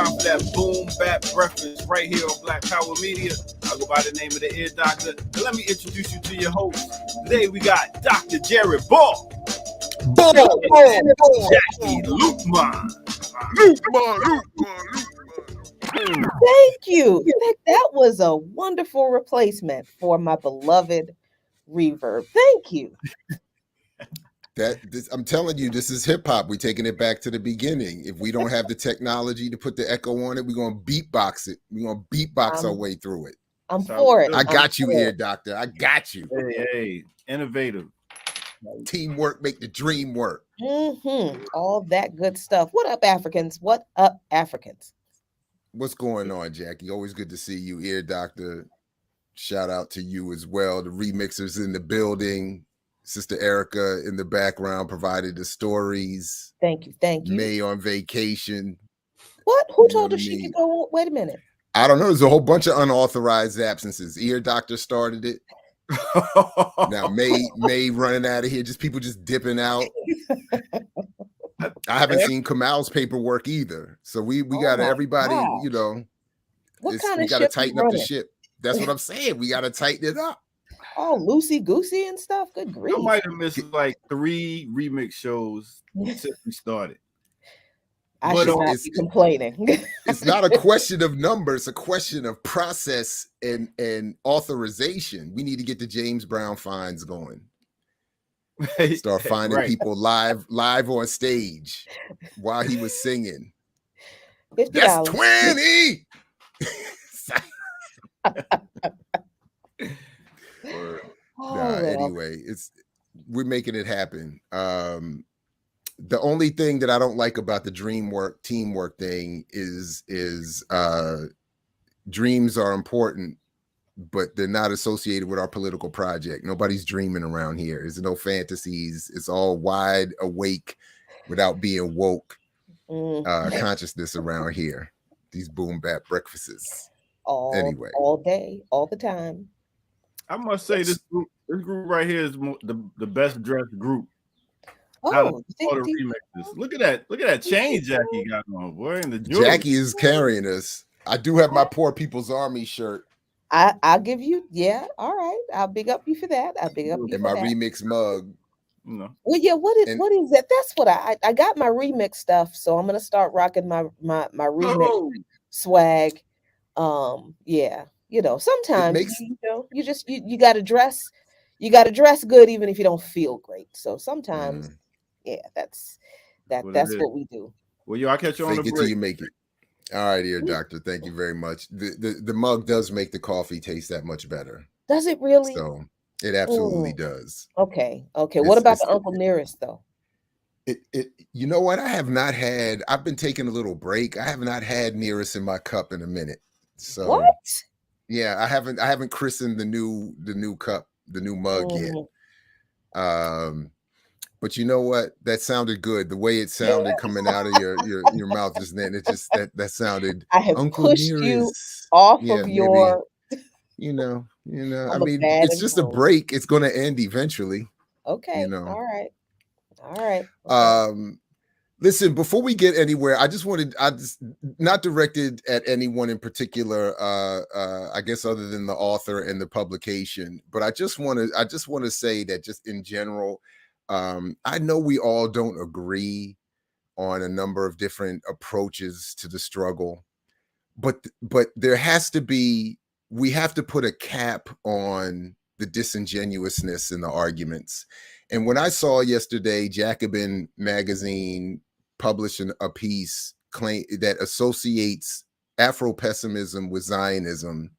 time for that boom bap breakfast right here on Black Power Media. I go by the name of the Ear Doctor. And let me introduce you to your host. Today we got Dr. Jared Ball. Jackie Lukeman. Thank you. That was a wonderful replacement for my beloved reverb. Thank you. I'm telling you, this is hip hop. We're taking it back to the beginning. If we don't have the technology to put the echo on it, we're gonna beatbox it. We're gonna beatbox our way through it. I'm for it. I got you, Ear Doctor. I got you. Hey, innovative. Teamwork make the dream work. All that good stuff. What up, Africans? What up, Africans? What's going on, Jackie? Always good to see you, Ear Doctor. Shout out to you as well. The remixers in the building. Sister Erica in the background provided the stories. Thank you. May on vacation. What? Who told her she could go? Wait a minute. I don't know. There's a whole bunch of unauthorized absences. Ear Doctor started it. Now May running out of here. Just people just dipping out. I haven't seen Kamal's paperwork either. So we got everybody. Gosh. You know, what kind we of got to tighten up the ship. That's what I'm saying. We got to tighten it up. Oh, loosey goosey and stuff. Good grief! I might have missed like 3 remix shows since we started. I should not be complaining. It's not a question of numbers; it's a question of process and authorization. We need to get the James Brown fines going. Start finding people live on stage while he was singing. $50. That's 20. Anyway, we're making it happen. The only thing that I don't like about the teamwork thing is dreams are important, but they're not associated with our political project. Nobody's dreaming around here. There's no fantasies. It's all wide awake without being woke consciousness around here. These boom bap breakfasts. All day, all the time. I must say this group right here is the best dressed group. Oh, look at that change Jackie got on, boy. And the jewelry. Jackie is carrying us. I do have my Poor People's Army shirt. I'll give you, all right. I'll big up you for that. I'll big up you and my remix mug. No. Well, yeah. What is that? That's what I got my remix stuff. So I'm gonna start rocking my remix swag. Yeah. You know, sometimes you gotta dress good even if you don't feel great. So sometimes, that's what we do. Well, yo, I'll catch you on the break. Till you make it. All right, Ear Doctor. Thank you very much. The mug does make the coffee taste that much better. Does it really? So it absolutely does. Okay. What about the Uncle Nearest though? You know what? I've been taking a little break. I have not had Nearest in my cup in a minute. So what? Yeah, I haven't christened the new cup, the new mug yet. But you know what? That sounded good. The way it sounded coming out of your mouth just then, it just that sounded. I have Uncle pushed Nearest. you off of your. Maybe, you know. I mean, it's just a break. It's going to end eventually. Okay. You know. All right. Okay. Listen, before we get anywhere, I just not directed at anyone in particular, I guess other than the author and the publication, but I just want to say that just in general, I know we all don't agree on a number of different approaches to the struggle, but there has to be, we have to put a cap on the disingenuousness in the arguments. And when I saw yesterday Jacobin magazine publishing a piece that associates Afro-pessimism with Zionism,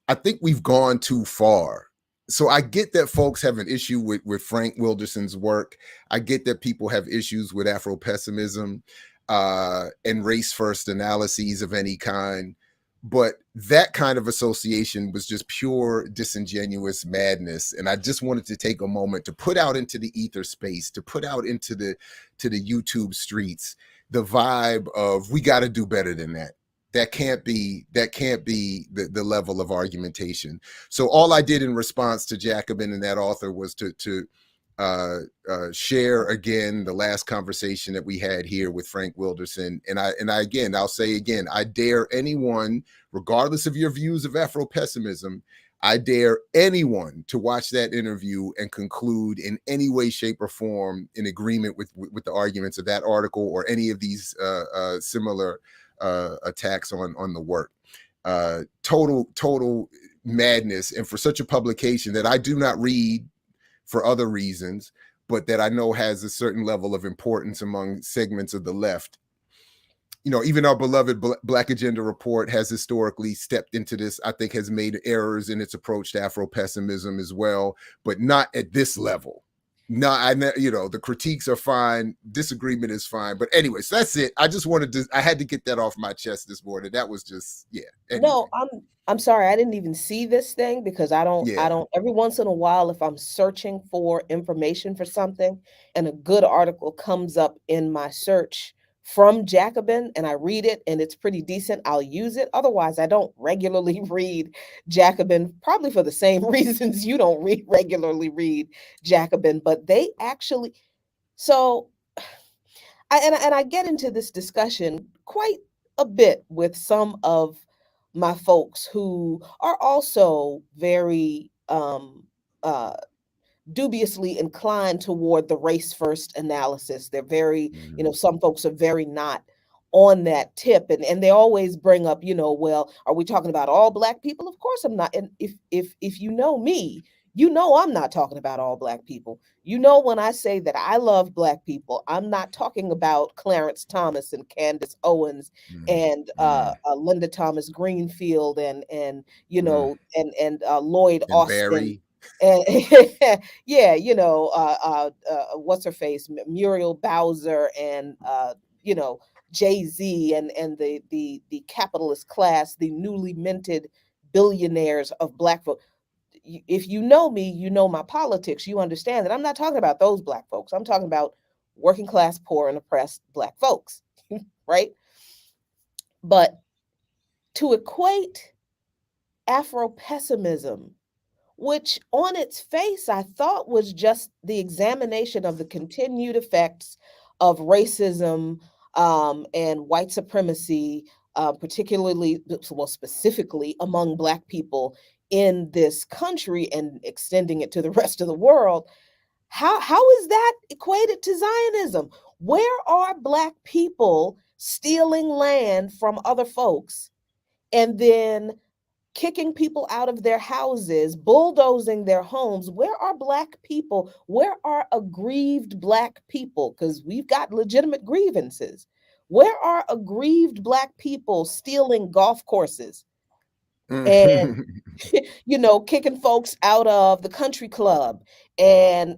I think we've gone too far. So I get that folks have an issue with Frank Wilderson's work. I get that people have issues with Afro-pessimism and race-first analyses of any kind. But that kind of association was just pure disingenuous madness. And I just wanted to take a moment to put out into the ether space, to put out into the YouTube streets, the vibe of we got to do better than that. That can't be the level of argumentation. So all I did in response to Jacobin and that author was to share again the last conversation that we had here with Frank Wilderson. And I'll say again, I dare anyone, regardless of your views of Afro-pessimism, I dare anyone to watch that interview and conclude in any way, shape, or form in agreement with the arguments of that article or any of these similar attacks on the work. Total madness. And for such a publication that I do not read for other reasons, but that I know has a certain level of importance among segments of the left. You know, even our beloved Black Agenda Report has historically stepped into this, I think has made errors in its approach to Afro-pessimism as well, but not at this level. No, the critiques are fine. Disagreement is fine. But anyways, that's it. I just wanted to, I had to get that off my chest this morning. That was just, yeah. Anyway. No, I'm sorry. I didn't even see this thing because I don't, every once in a while, if I'm searching for information for something and a good article comes up in my search from Jacobin and I read it and it's pretty decent, I'll use it. Otherwise, I don't regularly read Jacobin, probably for the same reasons you don't regularly read Jacobin, but they actually, so I get into this discussion quite a bit with some of my folks who are also very dubiously inclined toward the race first analysis. They're very, some folks are very not on that tip, and they always bring up, well, are we talking about all Black people? Of course I'm not. And if you know me, you know I'm not talking about all Black people. You know, when I say that I love Black people, I'm not talking about Clarence Thomas and Candace Owens and Linda Thomas Greenfield and Lloyd and Austin. Barry. And yeah, what's her face, Muriel Bowser, and Jay-Z, and the capitalist class, the newly minted billionaires of Black folk. If you know me, you know my politics, you understand that I'm not talking about those Black folks. I'm talking about working class, poor, and oppressed Black folks, right? But to equate Afro-pessimism, which on its face I thought was just the examination of the continued effects of racism and white supremacy, specifically among Black people in this country and extending it to the rest of the world. How is that equated to Zionism? Where are Black people stealing land from other folks and then kicking people out of their houses, bulldozing their homes? Where are Black people? Where are aggrieved Black people? Because we've got legitimate grievances. Where are aggrieved Black people stealing golf courses and kicking folks out of the country club and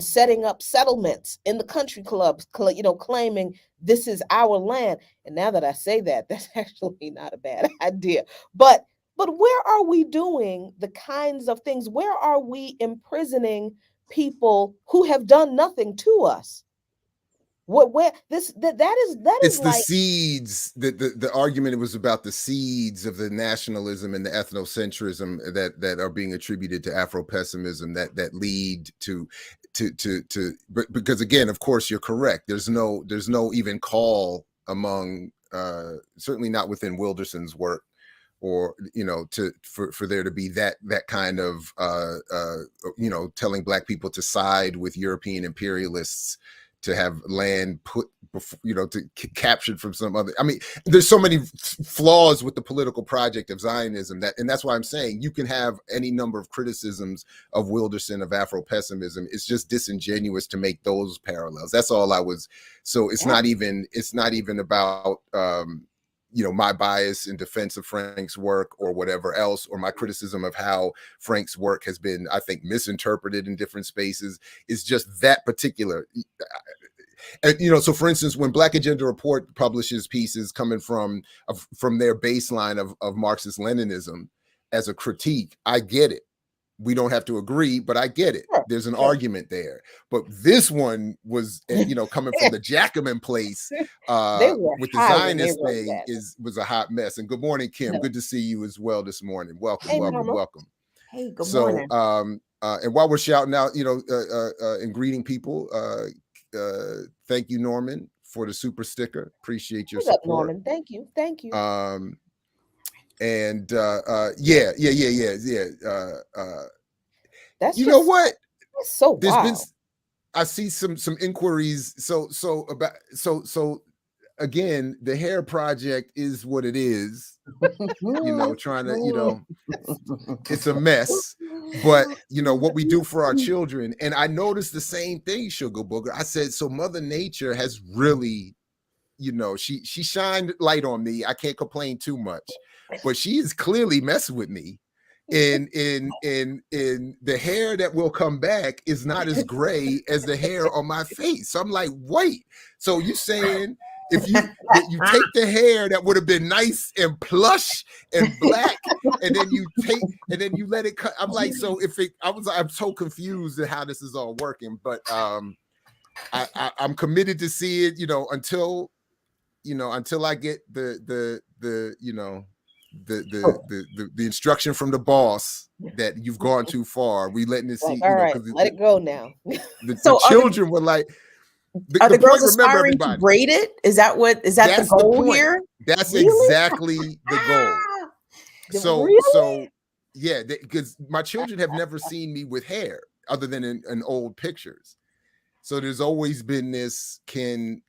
setting up settlements in the country clubs, claiming this is our land? And now that I say that, that's actually not a bad idea. But where are we doing the kinds of things? Where are we imprisoning people who have done nothing to us? That is it's the like seeds. The argument was about the seeds of the nationalism and the ethnocentrism that are being attributed to Afro-pessimism that lead to but because again, of course, you're correct. There's no even call among certainly not within Wilderson's work, or for there to be that kind of telling Black people to side with European imperialists, to have land put before, captured from some other. I mean, there's so many flaws with the political project of Zionism and that's why I'm saying you can have any number of criticisms of Wilderson, of Afro-pessimism. It's just disingenuous to make those parallels. That's all I was. So it's not even about my bias in defense of Frank's work or whatever else, or my criticism of how Frank's work has been, I think, misinterpreted in different spaces. It's just that particular. And, so for instance, when Black Agenda Report publishes pieces coming from their baseline of Marxist Leninism as a critique, I get it. We don't have to agree, but I get it. Sure, there's an argument there. But this one was, coming from the Jacobin place with the Zionist thing was a hot mess. And good morning, Kim. Good to see you as well this morning. Welcome, welcome, welcome. Hey, good morning. And while we're shouting out, and greeting people, thank you, Norman, for the super sticker. Appreciate your support. Up, Norman? Thank you. And that's you know what? That's so There's wild. I see some inquiries. So again, the hair project is what it is. Trying to, it's a mess. But what we do for our children, and I noticed the same thing, Sugar Booger. I said, so Mother Nature has really, she shined light on me. I can't complain too much, but she is clearly messing with me. In the hair that will come back is not as gray as the hair on my face. So I'm like, wait. So you saying if you take the hair that would have been nice and plush and black, and then you let it cut. I'm like, so I'm so confused at how this is all working. But I'm committed to see it. Until I get the instruction from the boss that you've gone too far. We letting it see. All right, let it go now. The children were like, are the girls aspiring to braid it? Is that the goal here? That's really? Exactly the goal. So yeah, because my children have never seen me with hair other than in old pictures. So there's always been this, can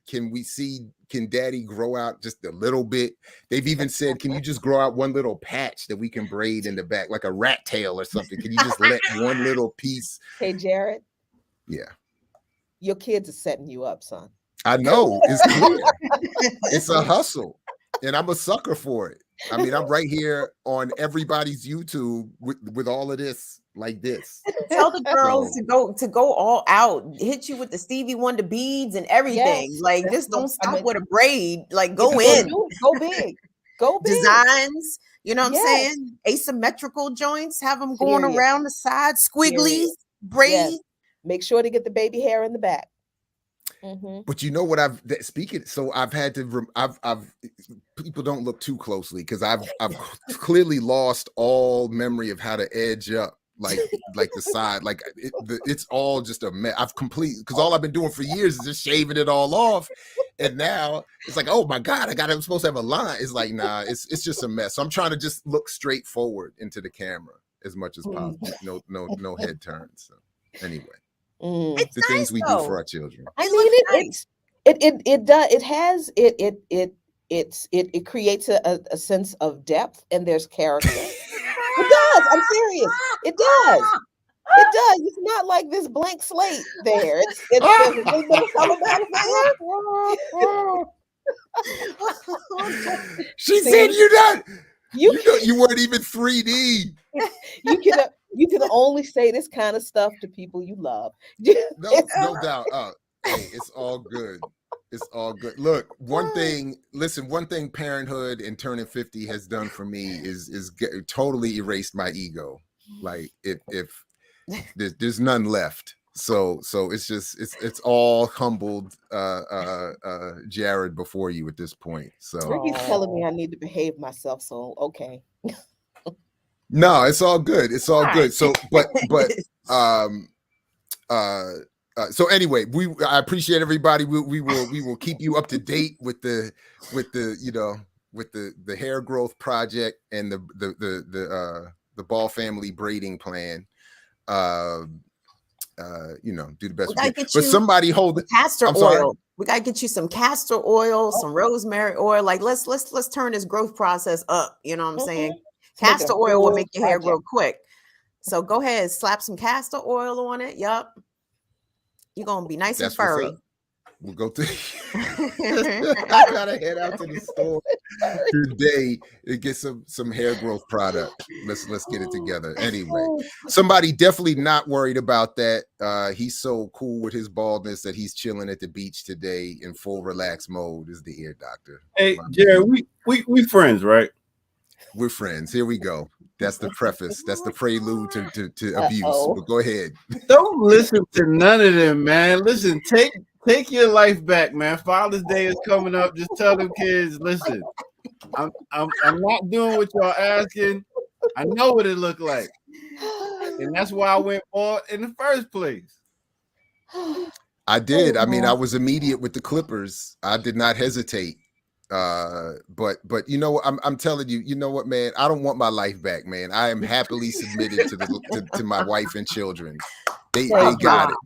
daddy grow out just a little bit? They've even said, can you just grow out one little patch that we can braid in the back, like a rat tail or something? Can you just let one little piece? Hey, Jared. Yeah. Your kids are setting you up, son. I know. It's clear. It's a hustle. And I'm a sucker for it. I mean, I'm right here on everybody's YouTube with all of this like this. Tell the girls to go all out, hit you with the Stevie Wonder beads and everything. Yes, like, just don't stop with a braid. Like, go in. Go big. Go big. Designs, you know what I'm saying? Asymmetrical joints, have them going around the side, squiggly, braids. Yes. Make sure to get the baby hair in the back. Mm-hmm. But you know what I've had to I've people don't look too closely because I've clearly lost all memory of how to edge up like the side, like it's all just a mess. Because all I've been doing for years is just shaving it all off, and now it's like, oh my god, I'm supposed to have a line. It's like, nah, it's just a mess. So I'm trying to just look straight forward into the camera as much as possible. No head turns. So anyway. It's the things we do for our children. I mean, it creates a sense of depth, and there's character. It does. I'm serious. It does. It does. It's not like this blank slate there. It's a little bit of color back there. She said you weren't even 3D. You can only say this kind of stuff to people you love. No doubt. Hey, it's all good. It's all good. Look, one thing parenthood and turning 50 has done for me is totally erased my ego. Like if there's none left. So it's all humbled Jared before you at this point. So Ricky's telling me I need to behave myself. So okay. No, it's all good. It's all good. So, so anyway, I appreciate everybody. We will keep you up to date with the hair growth project and the Ball family braiding plan. Do the best we can. But somebody hold it. Castor oil. We gotta get you some castor oil, some rosemary oil. Like let's turn this growth process up. You know what I'm saying? Castor oil will make your hair grow quick. So go ahead, slap some castor oil on it. Yup. You're going to be nice and furry. We'll go to I gotta head out to the store today and get some hair growth product. Let's get it together. Anyway, somebody definitely not worried about that. He's so cool with his baldness that he's chilling at the beach today in full relaxed mode is the ear doctor. Hey, Jared, we friends, right? We're friends. Here we go. That's the preface. That's the prelude to abuse. But go ahead. Don't listen to none of them, man. Listen, take your life back, man. Father's Day is coming up. Just tell them kids, listen, I'm not doing what y'all asking. I know what it looked like. And that's why I went bald in the first place. I did. I mean, I was immediate with the Clippers. I did not hesitate. But you know, I'm telling you, you know what, man? I don't want my life back, man. I am happily submitted to my wife and children. They got it.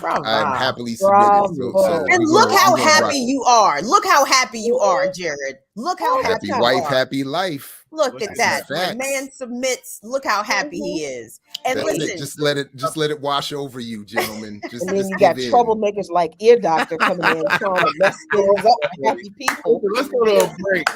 I'm happily submitted. So and look how happy you are. Look how happy you are, Jared. Look how happy wife, are. happy life. Look at that. When man submits, look how happy he is. And that's listen, it. Just let it wash over you, gentlemen. Just, and then just you got troublemakers like Ear Doctor coming in trying to mess things up for happy people. Let's go to a break.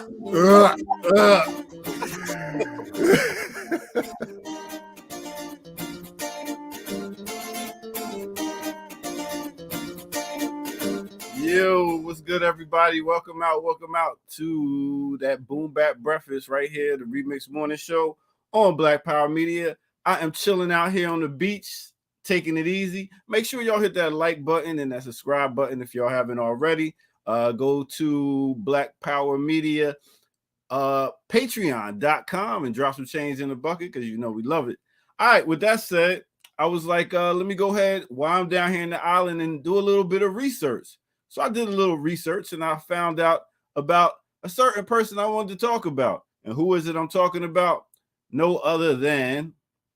Yo, what's good, everybody? Welcome out to that Boom Bap Breakfast right here, the Remix Morning Show on Black Power Media. I am chilling out here on the beach, taking it easy. Make sure y'all hit that like button and that subscribe button if y'all haven't already. Go to Black Power Media, patreon.com and drop some change in the bucket because you know we love it. All right, with that said, I was like, let me go ahead while I'm down here in the island and do a little bit of research. So I did a little research and I found out about a certain person I wanted to talk about. And who is it I'm talking about? No other than,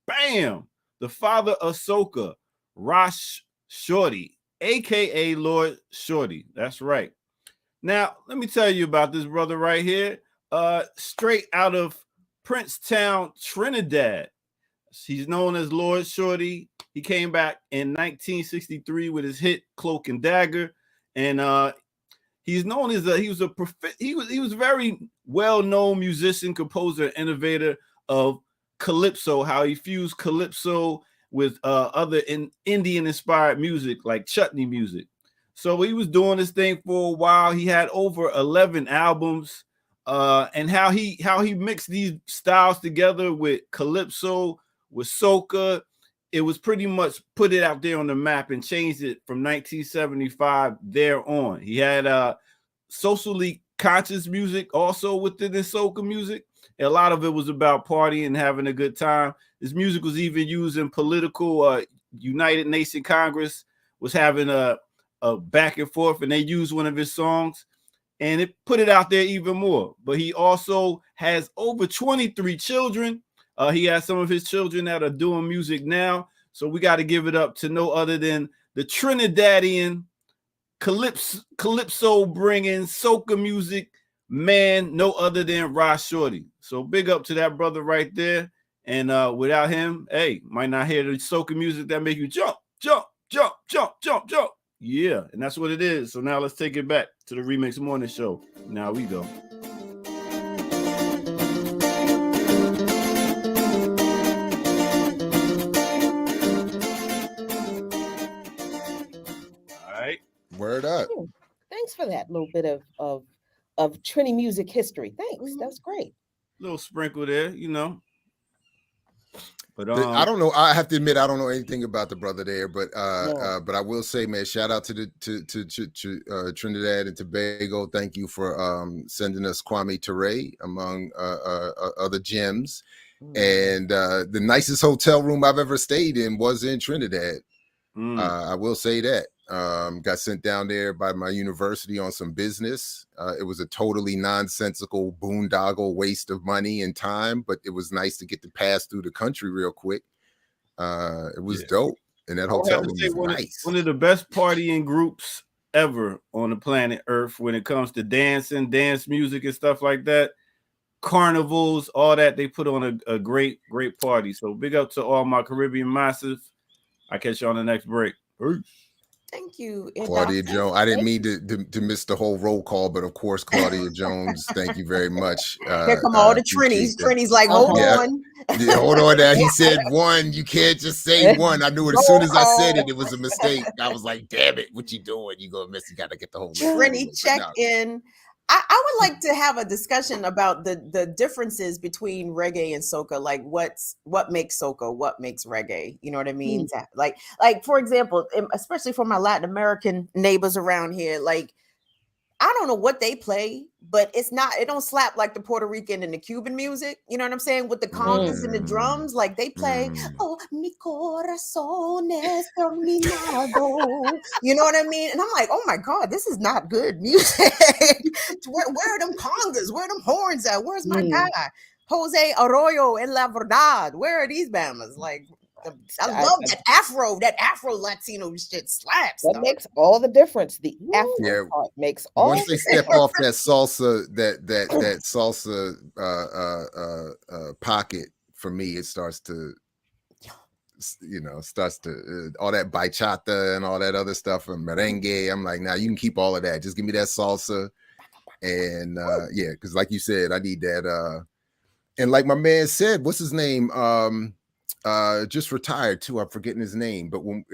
bam, the father of soca, Rosh Shorty, a.k.a. Lord Shorty. That's right. Now, let me tell you about this brother right here. Straight out of Princetown, Trinidad. He's known as Lord Shorty. He came back in 1963 with his hit Cloak and Dagger. And he's known as he was a very well-known musician, composer, innovator of calypso. How he fused calypso with other Indian-inspired music like chutney music. So he was doing this thing for a while. He had over 11 albums, and how he mixed these styles together with calypso, with soca. It was pretty much put it out there on the map and changed it from 1975 there on. He had socially conscious music also within his soca music. A lot of it was about partying and having a good time. His music was even used in political. United Nations Congress was having a back and forth, and they used one of his songs, and it put it out there even more. But he also has over 23 children. He has some of his children that are doing music now. So we got to give it up to no other than the Trinidadian calypso bringing soca music man, no other than Rosh Shorty. So big up to that brother right there. And without him, hey, might not hear the soca music that make you jump, jump, jump, jump, jump, jump. Yeah, and that's what it is. So now let's take it back to the Remix Morning Show. Now we go. Word up. Thanks for that little bit of Trini music history. Thanks. That's great. Little sprinkle there, you know. But I don't know. I have to admit I don't know anything about the brother there, but I will say, man, shout out to Trinidad and Tobago. Thank you for sending us Kwame Ture among other gems. And the nicest hotel room I've ever stayed in was in Trinidad. I will say that. Got sent down there by my university on some business. It was a totally nonsensical boondoggle waste of money and time, but it was nice to get to pass through the country real quick. It was dope. And that hotel room was nice. One of the best partying groups ever on the planet Earth when it comes to dancing, dance music and stuff like that. Carnivals, all that. They put on a great, great party. So big up to all my Caribbean massive. I catch you on the next break. Peace. Thank you, Claudia Jones. I didn't mean to miss the whole roll call, but of course, Claudia Jones. Thank you very much. Here come all the Trinis. Trinis like, hold on. Yeah, hold on. Now he said one. You can't just say one. I knew it as soon as I said it. It was a mistake. I was like, damn it, what you doing? You gonna miss? You gotta get the whole Trini check in. I would like to have a discussion about the differences between reggae and soca. Like what makes soca, what makes reggae. You know what I mean? Like for example, especially for my Latin American neighbors around here, like I don't know what they play, but it don't slap like the Puerto Rican and the Cuban music. You know what I'm saying? With the congas and the drums, like they play, oh, mi corazón es terminado. You know what I mean? And I'm like, oh my God, this is not good music. where are them congas? Where are them horns at? Where's my guy? Jose Arroyo en La Verdad. Where are these bamas? Like, I love that Afro Latino shit slaps. That makes all the difference. The Afro part makes all. Once they step off that salsa, that salsa pocket, for me, it starts to, all that bachata and all that other stuff and merengue. I'm like, nah, you can keep all of that. Just give me that salsa, and because like you said, I need that. And like my man said, what's his name? Just retired too. I'm forgetting his name, but when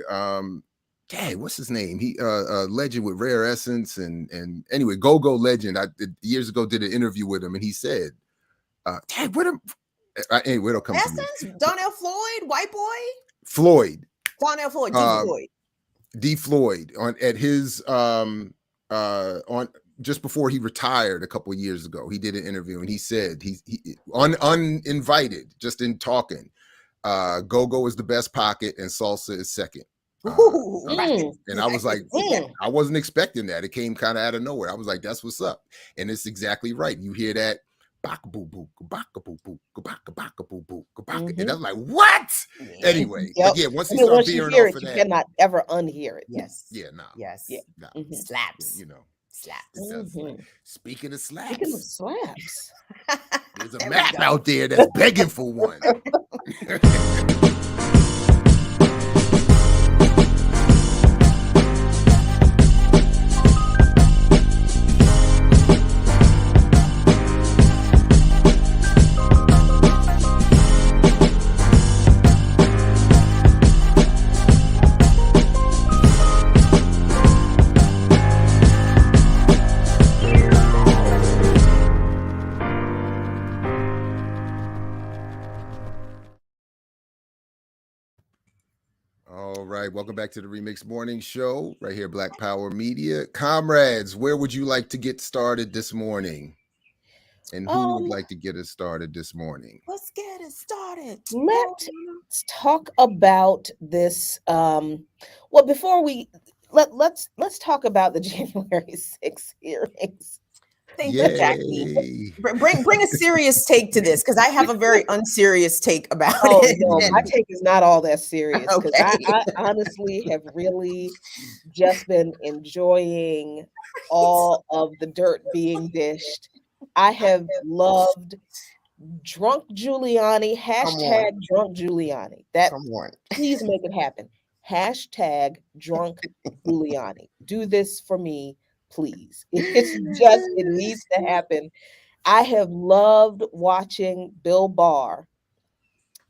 what's his name? He legend with Rare Essence and anyway, Go-Go legend. I years ago did an interview with him, and he said, anyway, it'll come Essence, to me. Donnell Floyd, white boy. Floyd. Donnell Floyd, D. Floyd at his on just before he retired a couple of years ago. He did an interview, and he said he uninvited, just in talking. Go-Go is the best pocket and salsa is second. And I was like, I wasn't expecting that. It came kind of out of nowhere. I was like, that's what's up. And it's exactly right. You hear that baka boo boo, baka boo boo, baka baka boo boo, baka. And I'm like, what? Anyway, but yeah, once you start veering off of that, you cannot ever unhear it. Yes. Yeah, no. Yes. Yeah. No. Slaps. Slaps. Speaking of slaps. Speaking of slaps. There's a map out there that's begging for one. All right, welcome back to the Remix Morning Show, right here, Black Power Media. Comrades, where would you like to get started this morning? And who would like to get us started this morning? Let's get it started. Let's talk about this. Well, before let's talk about the January 6th hearings. Thank you, Jackie. Bring a serious take to this, because I have a very unserious take about it. No, my take is not all that serious, because I honestly have really just been enjoying all of the dirt being dished. I have loved Drunk Giuliani, hashtag Drunk Giuliani. Please make it happen. Hashtag Drunk Giuliani. Do this for me, please. It needs to happen. I have loved watching Bill Barr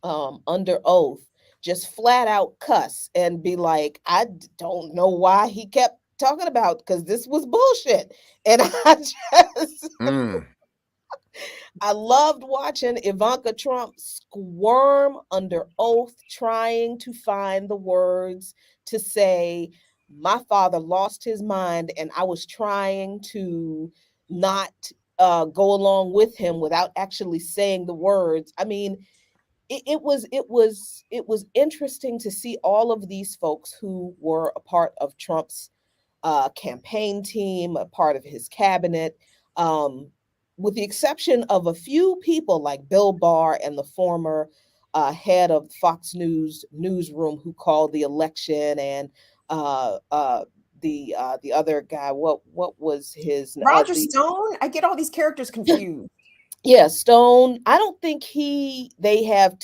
under oath just flat out cuss and be like, I don't know why he kept talking about, because this was bullshit. And I loved watching Ivanka Trump squirm under oath, trying to find the words to say, my father lost his mind, and I was trying to not go along with him without actually saying the words. I mean, it was interesting to see all of these folks who were a part of Trump's campaign team, a part of his cabinet, with the exception of a few people like Bill Barr and the former head of Fox News newsroom who called the election, and the other guy, what was his name? Roger Stone. I get all these characters confused. Yeah, Stone. I don't think they have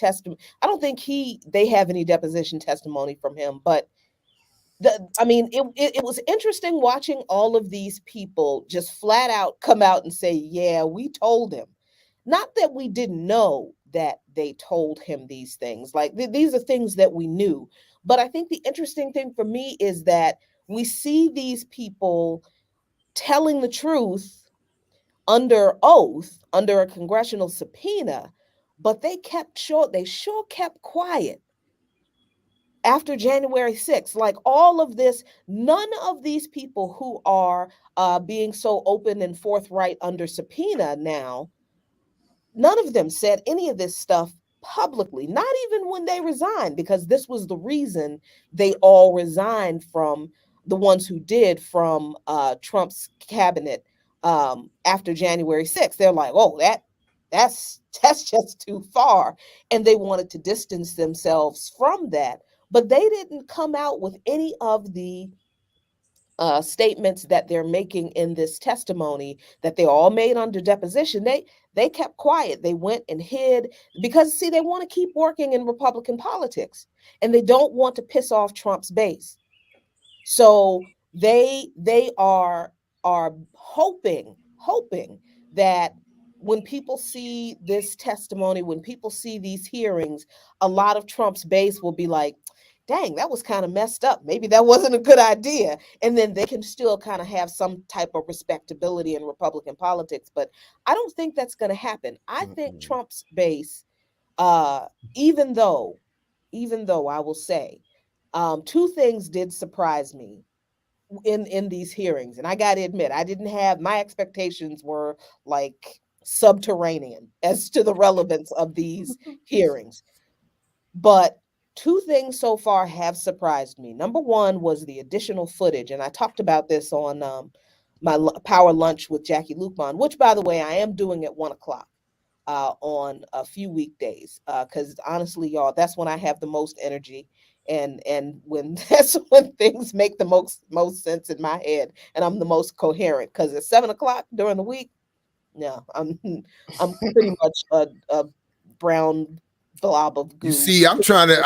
any deposition testimony from him, but it was interesting watching all of these people just flat out come out and say, yeah, we told him. Not that we didn't know that they told him these things. Like these are things that we knew. But I think the interesting thing for me is that we see these people telling the truth under oath, under a congressional subpoena, but they sure kept quiet after January 6th, like all of this, none of these people who are being so open and forthright under subpoena now, none of them said any of this stuff publicly, not even when they resigned, because this was the reason they all resigned, from the ones who did, from Trump's cabinet after January 6th. They're like, oh, that's just too far. And they wanted to distance themselves from that. But they didn't come out with any of the statements that they're making in this testimony that they all made under deposition. They kept quiet. They went and hid, because see, they want to keep working in Republican politics, and they don't want to piss off Trump's base. So they are hoping that when people see this testimony, when people see these hearings, a lot of Trump's base will be like, dang, that was kind of messed up. Maybe that wasn't a good idea. And then they can still kind of have some type of respectability in Republican politics. But I don't think that's going to happen. I think Trump's base, even though I will say, two things did surprise me in these hearings. And I got to admit, I didn't have, my expectations were like subterranean as to the relevance of these hearings. But two things so far have surprised me. Number one was the additional footage. And I talked about this on my Power Lunch with Jackie Lukman, which, by the way, I am doing at 1 o'clock on a few weekdays. Because honestly, y'all, that's when I have the most energy. And when that's when things make the most sense in my head, and I'm the most coherent. Because at 7 o'clock during the week, no, I'm pretty much a brown blob of goo. You see, I'm trying to.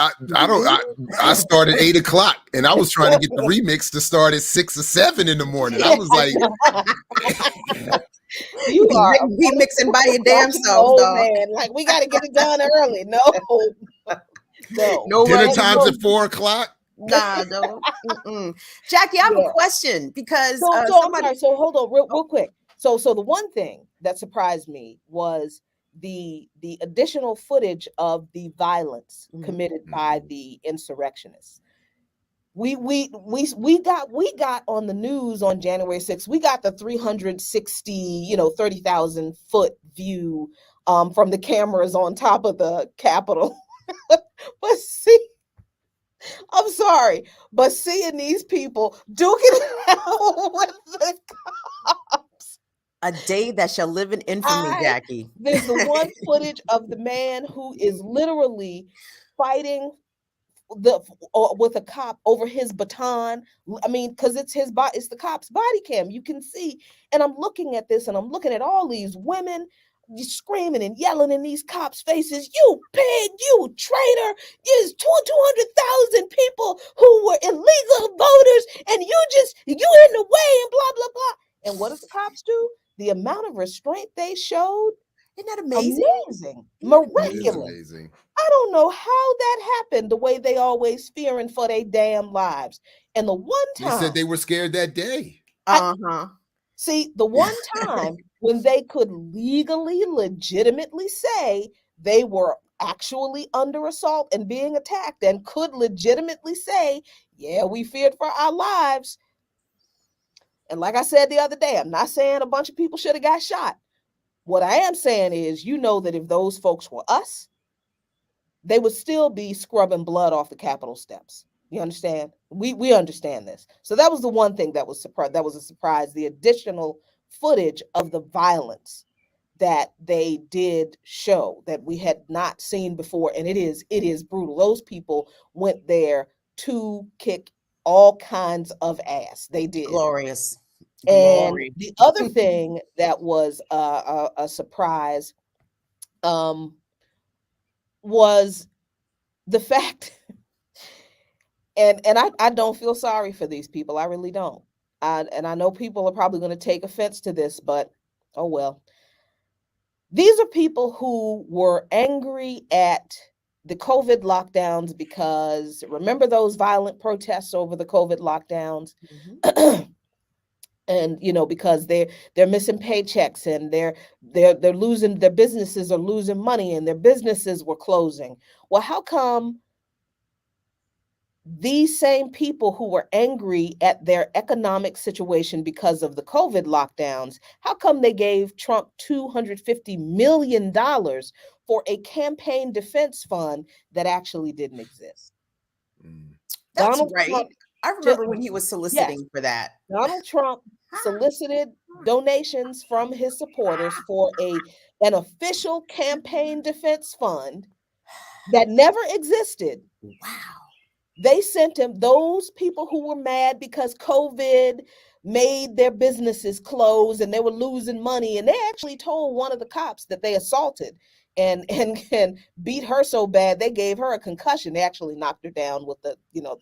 I started 8 o'clock, and I was trying to get the remix to start at 6 or 7 in the morning. I was like, "You are remixing by your damn self, dog. Man. Like, we got to get it done early." No. Dinner time's at 4 o'clock. Nah, no. Jackie, I have a question, because so hold on real quick. So the one thing that surprised me was the additional footage of the violence committed by the insurrectionists. We got on the news on January 6th. We got the 360, 30,000 foot view from the cameras on top of the Capitol. But see, I'm sorry, but seeing these people duking it out with the cops. A day that shall live in infamy, Jackie. There's the one footage of the man who is literally fighting with a cop over his baton. I mean, because it's the cop's body cam. You can see, and I'm looking at this, and I'm looking at all these women screaming and yelling in these cops' faces, "You pig, you traitor, there's 200,000 people who were illegal voters, and you in the way," and blah, blah, blah. And what did the cops do? The amount of restraint they showed, isn't that amazing? Amazing. Miraculous. Amazing. I don't know how that happened, the way they always fearing for their damn lives. And the one time they said they were scared that day. See, the one time when they could legitimately say they were actually under assault and being attacked, and could legitimately say, yeah, we feared for our lives. And like I said the other day, I'm not saying a bunch of people should have got shot. What I am saying is, that if those folks were us, they would still be scrubbing blood off the Capitol steps. You understand? We understand this. So that was the one thing that was a surprise, the additional footage of the violence that they did show that we had not seen before. And it is brutal. Those people went there to kick all kinds of ass. They did. Glorious. And the other thing that was a surprise was the fact, and I don't feel sorry for these people. I really don't. And I know people are probably going to take offense to this, but oh well. These are people who were angry at the COVID lockdowns, because remember those violent protests over the COVID lockdowns? And because they're missing paychecks, and they're losing, their businesses are losing money, and their businesses were closing. Well, how come these same people who were angry at their economic situation because of the COVID lockdowns, how come they gave Trump $250 million for a campaign defense fund that actually didn't exist? That's Donald right. Trump, I remember when he was yes, soliciting for that. Donald Trump solicited donations from his supporters for an official campaign defense fund that never existed. Wow. They sent him, those people who were mad because COVID made their businesses close and they were losing money. And they actually told one of the cops that they assaulted and beat her so bad they gave her a concussion. They actually knocked her down with the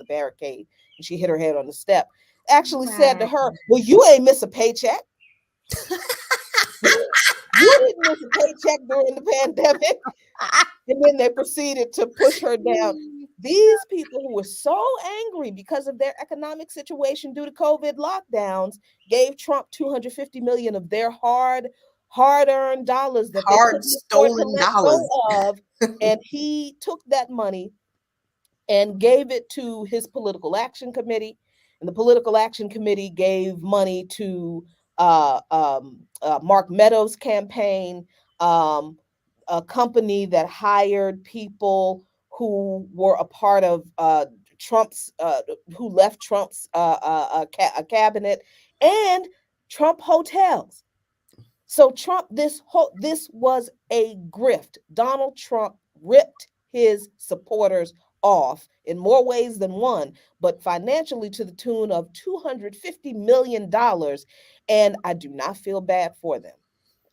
barricade, and she hit her head on the step. Actually said to her, "Well, you ain't miss a paycheck. You didn't miss a paycheck during the pandemic." And then they proceeded to push her down. These people who were so angry because of their economic situation due to COVID lockdowns gave Trump $250 million of their hard-earned dollars that they Hard couldn't afford to stolen let dollars. go of. And he took that money and gave it to his political action committee. And the political action committee gave money to Mark Meadows' campaign, a company that hired people who were a part of Trump's, who left Trump's cabinet, and Trump hotels. So Trump, this was a grift. Donald Trump ripped his supporters off in more ways than one, but financially to the tune of $250 million. And I do not feel bad for them.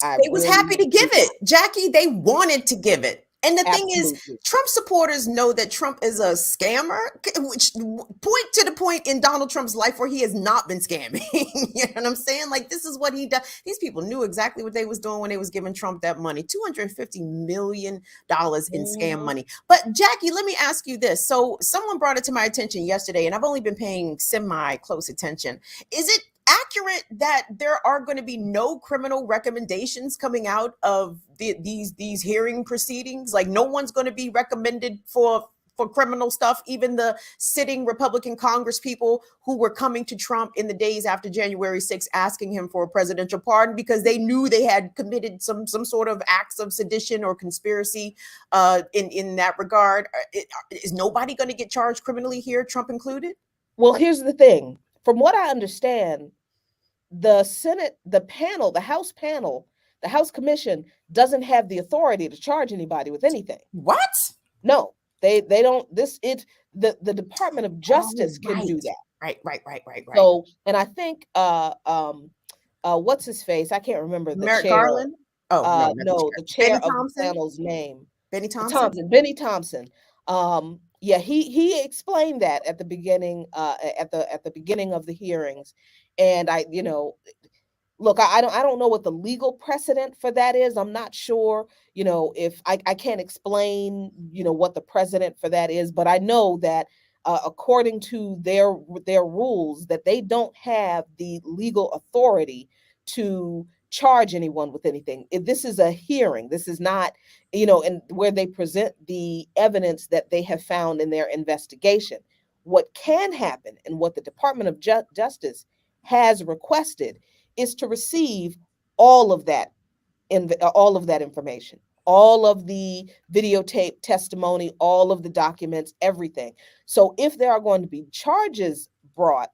They was happy to give it, Jackie. They wanted to give it. And the thing is, Trump supporters know that Trump is a scammer, which point to the point in Donald Trump's life where he has not been scamming. You know what I'm saying? Like, this is what he does. These people knew exactly what they was doing when they was giving Trump that money, $250 million in scam money. But Jackie, let me ask you this. So someone brought it to my attention yesterday, and I've only been paying semi-close attention. Is it accurate that there are going to be no criminal recommendations coming out of these hearing proceedings? Like, no one's going to be recommended for criminal stuff, even the sitting Republican Congress people who were coming to Trump in the days after January 6th asking him for a presidential pardon because they knew they had committed some sort of acts of sedition or conspiracy in that regard. Is nobody going to get charged criminally here, Trump included? Well, here's the thing. From what I understand, the Senate, the House Commission doesn't have the authority to charge anybody with anything. What? No, they don't. The Department of Justice can do that. Right. So, and I think what's his face? I can't remember the Merrick chair. Garland. Oh no, the chair of the panel's name. Benny Thompson. Benny Thompson. Yeah, he explained that at the beginning, at the beginning of the hearings, and look, I don't know what the legal precedent for that is. I'm not sure, if I can't explain, what the precedent for that is, but I know that according to their rules, that they don't have the legal authority to charge anyone with anything. If this is a hearing, this is not, and where they present the evidence that they have found in their investigation. What can happen and what the Department of Justice has requested is to receive all of that information, all of the videotape testimony, all of the documents, everything. So if there are going to be charges brought,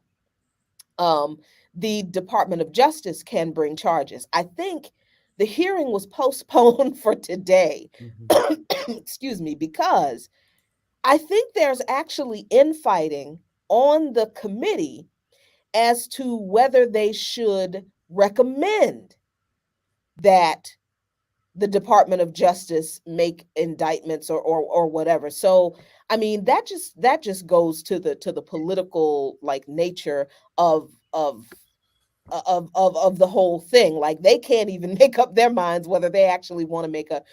the Department of Justice can bring charges. I think the hearing was postponed for today, excuse me, because I think there's actually infighting on the committee as to whether they should recommend that the Department of Justice make indictments or whatever. So, I mean, that just goes to the political nature of the whole thing. Like, they can't even make up their minds whether they actually want to make a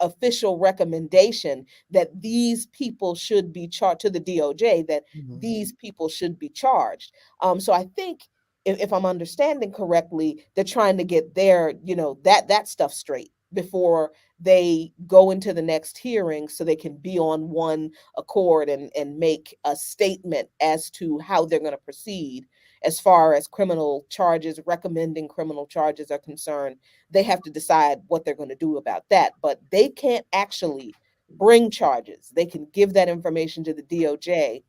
official recommendation that these people should be charged to the DOJ, that these people should be charged. So I think if I'm understanding correctly, they're trying to get their, that stuff straight before they go into the next hearing so they can be on one accord and make a statement as to how they're going to proceed as far as criminal charges, recommending criminal charges are concerned. They have to decide what they're going to do about that, but they can't actually bring charges. They can give that information to the DOJ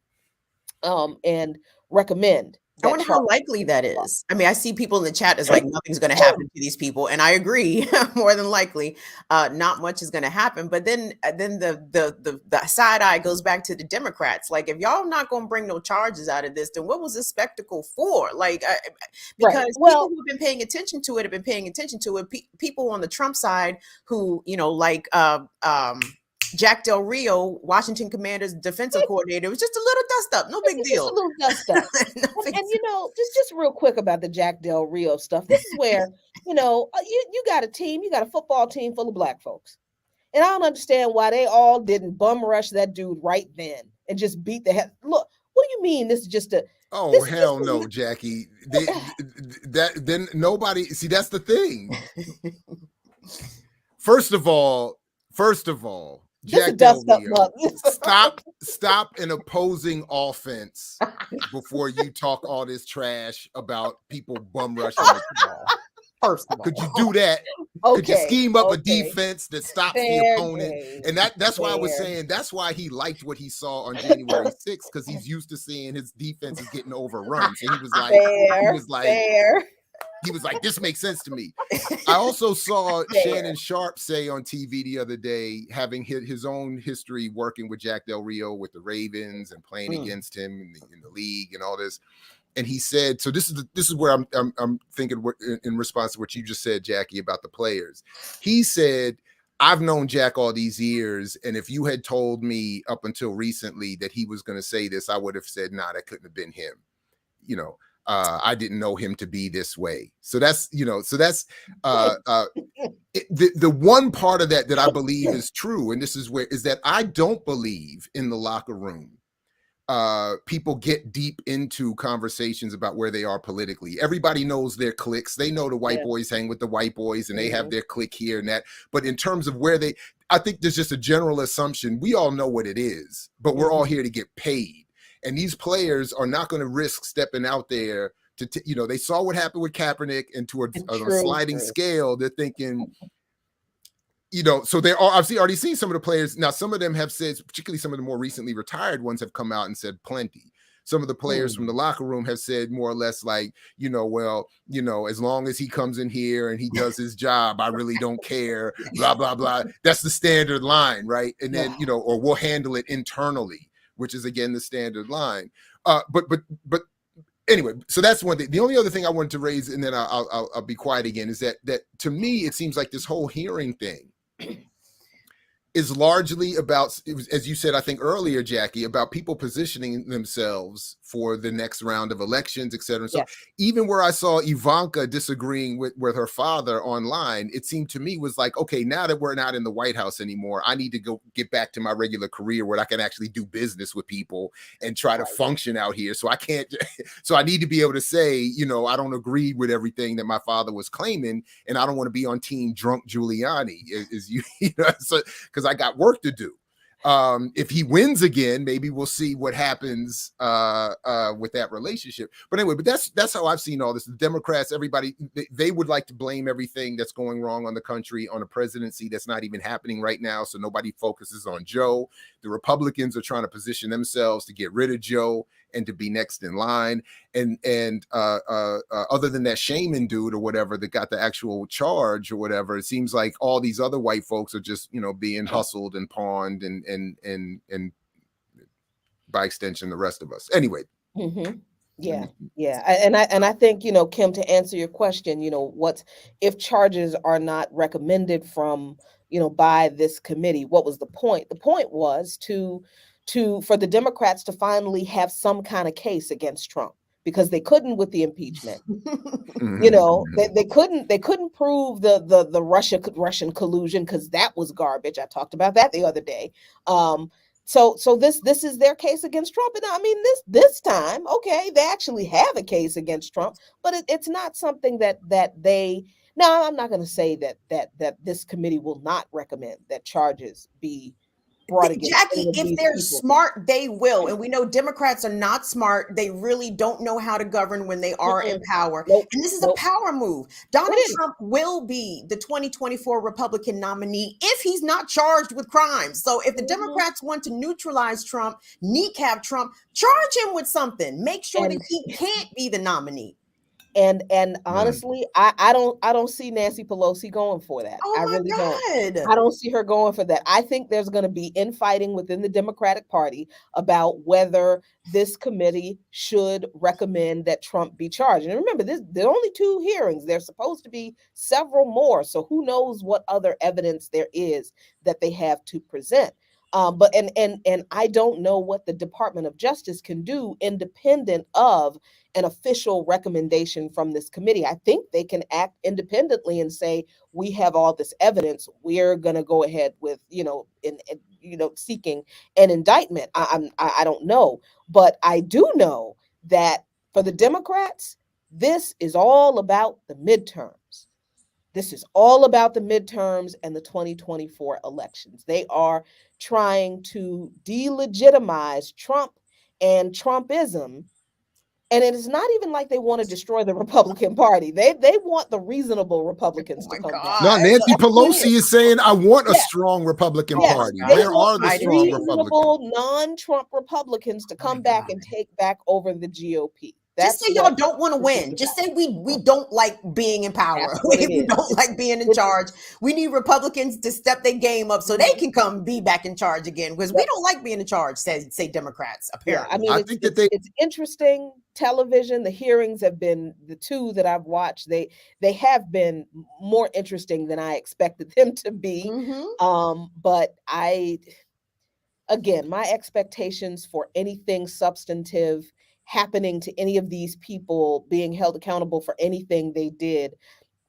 and recommend. I wonder how likely that is. I mean, I see people in the chat is like nothing's going to happen to these people, and I agree. More than likely, not much is going to happen. But then the side eye goes back to the Democrats. Like, if y'all not going to bring no charges out of this, then what was this spectacle for? Like, because people who've been paying attention to it have been paying attention to it. People on the Trump side who, you know, like Jack Del Rio, Washington Commanders defensive coordinator, it was just a little dust up, no big deal. Just a little dust up. and you know, just real quick about the Jack Del Rio stuff. This is where, you know, you got a team, you got a football team full of black folks. And I don't understand why they all didn't bum rush that dude right then and just beat the head. Look, what do you mean this is just a Oh hell no, Jackie. Then nobody see that's the thing. First of all, Jack Del Rio, stop an opposing offense before you talk all this trash about people bum rushing the ball. First of all, could you do that? Could you scheme up a defense that stops the opponent? And that's why I was saying that's why he liked what he saw on January 6th, because he's used to seeing his defense is getting overrun. So he was like, this makes sense to me. I also saw Shannon Sharp say on TV the other day, having hit his own history working with Jack Del Rio with the Ravens and playing against him in the league and all this. And he said, so this is where I'm thinking in response to what you just said, Jackie, about the players. He said, I've known Jack all these years, and if you had told me up until recently that he was going to say this, I would have said, nah, that couldn't have been him. You know, I didn't know him to be this way. So that's, you know, the one part of that I believe is true. And this is where is that I don't believe in the locker room. People get deep into conversations about where they are politically. Everybody knows their cliques. They know the white boys hang with the white boys and they have their clique here and that. But in terms of where I think there's just a general assumption. We all know what it is, but we're all here to get paid. And these players are not going to risk stepping out there to, you know, they saw what happened with Kaepernick, and to a sliding scale, they're thinking, you know, so they're obviously already seen some of the players. Now, some of them have said, particularly some of the more recently retired ones have come out and said plenty. Some of the players from the locker room have said more or less like, you know, well, you know, as long as he comes in here and he does his job, I really don't care, blah, blah, blah. That's the standard line, right? And then, you know, or we'll handle it internally, which is again the standard line. But anyway, so that's one thing. The only other thing I wanted to raise, and then I'll be quiet again, is that to me it seems like this whole hearing thing is largely about, as you said, I think earlier, Jackie, about people positioning themselves for the next round of elections, et cetera. So even where I saw Ivanka disagreeing with her father online, it seemed to me was like, okay, now that we're not in the White House anymore, I need to go get back to my regular career where I can actually do business with people and try to function out here. So I can't, so I need to be able to say, you know, I don't agree with everything that my father was claiming, and I don't want to be on team drunk Giuliani, you know, so because I got work to do. If he wins again, maybe we'll see what happens with that relationship. But anyway, but that's how I've seen all this. The Democrats, everybody, they would like to blame everything that's going wrong on the country on a presidency that's not even happening right now. So nobody focuses on Joe. The Republicans are trying to position themselves to get rid of Joe and to be next in line. And other than that Shaman dude or whatever that got the actual charge or whatever, it seems like all these other white folks are just, you know, being hustled and pawned and by extension, the rest of us. Anyway. Yeah. And I think, you know, Kim, to answer your question, you know, what if charges are not recommended from, you know, by this committee? What was the point? The point was for the Democrats to finally have some kind of case against Trump, because they couldn't with the impeachment. You know, they couldn't prove the Russian collusion, because that was garbage. I talked about that the other day. So this is their case against Trump. And I mean, this time, okay, they actually have a case against Trump, but it's not something that they Now, I'm not going to say that this committee will not recommend that charges be brought against Jackie, if they're people. smart, they will. And we know Democrats are not smart. They really don't know how to govern when they are in power. Nope. And this is a power move. Donald Trump will be the 2024 Republican nominee if he's not charged with crimes. So if the Democrats want to neutralize Trump, kneecap Trump, charge him with something. Make sure that he can't be the nominee. And honestly, I don't see Nancy Pelosi going for that. Oh, I really God. don't. I don't see her going for that. I think there's going to be infighting within the Democratic Party about whether this committee should recommend that Trump be charged. And remember, there are only 2 hearings. There's supposed to be several more. So who knows what other evidence there is that they have to present. But I don't know what the Department of Justice can do independent of an official recommendation from this committee. I think they can act independently and say, we have all this evidence. We're going to go ahead with, seeking an indictment. I don't know, but I do know that for the Democrats, this is all about the midterms. This is all about the midterms and the 2024 elections. They are trying to delegitimize Trump and Trumpism. And it is not even like they want to destroy the Republican Party. They want the reasonable Republicans to come back. No, Nancy Pelosi is saying, I want a strong Republican Party. Where are the strong Republicans? Non-Trump Republicans to come back and take back over the GOP. Just say y'all don't want to win. Just say we don't like being in power. We don't like being in charge. We need Republicans to step their game up so they can come be back in charge again, because we don't like being in charge, say Democrats, apparently. Yeah, I mean, it's interesting television. The hearings have been, the 2 that I've watched, they have been more interesting than I expected them to be. But again, my expectations for anything substantive happening to any of these people being held accountable for anything they did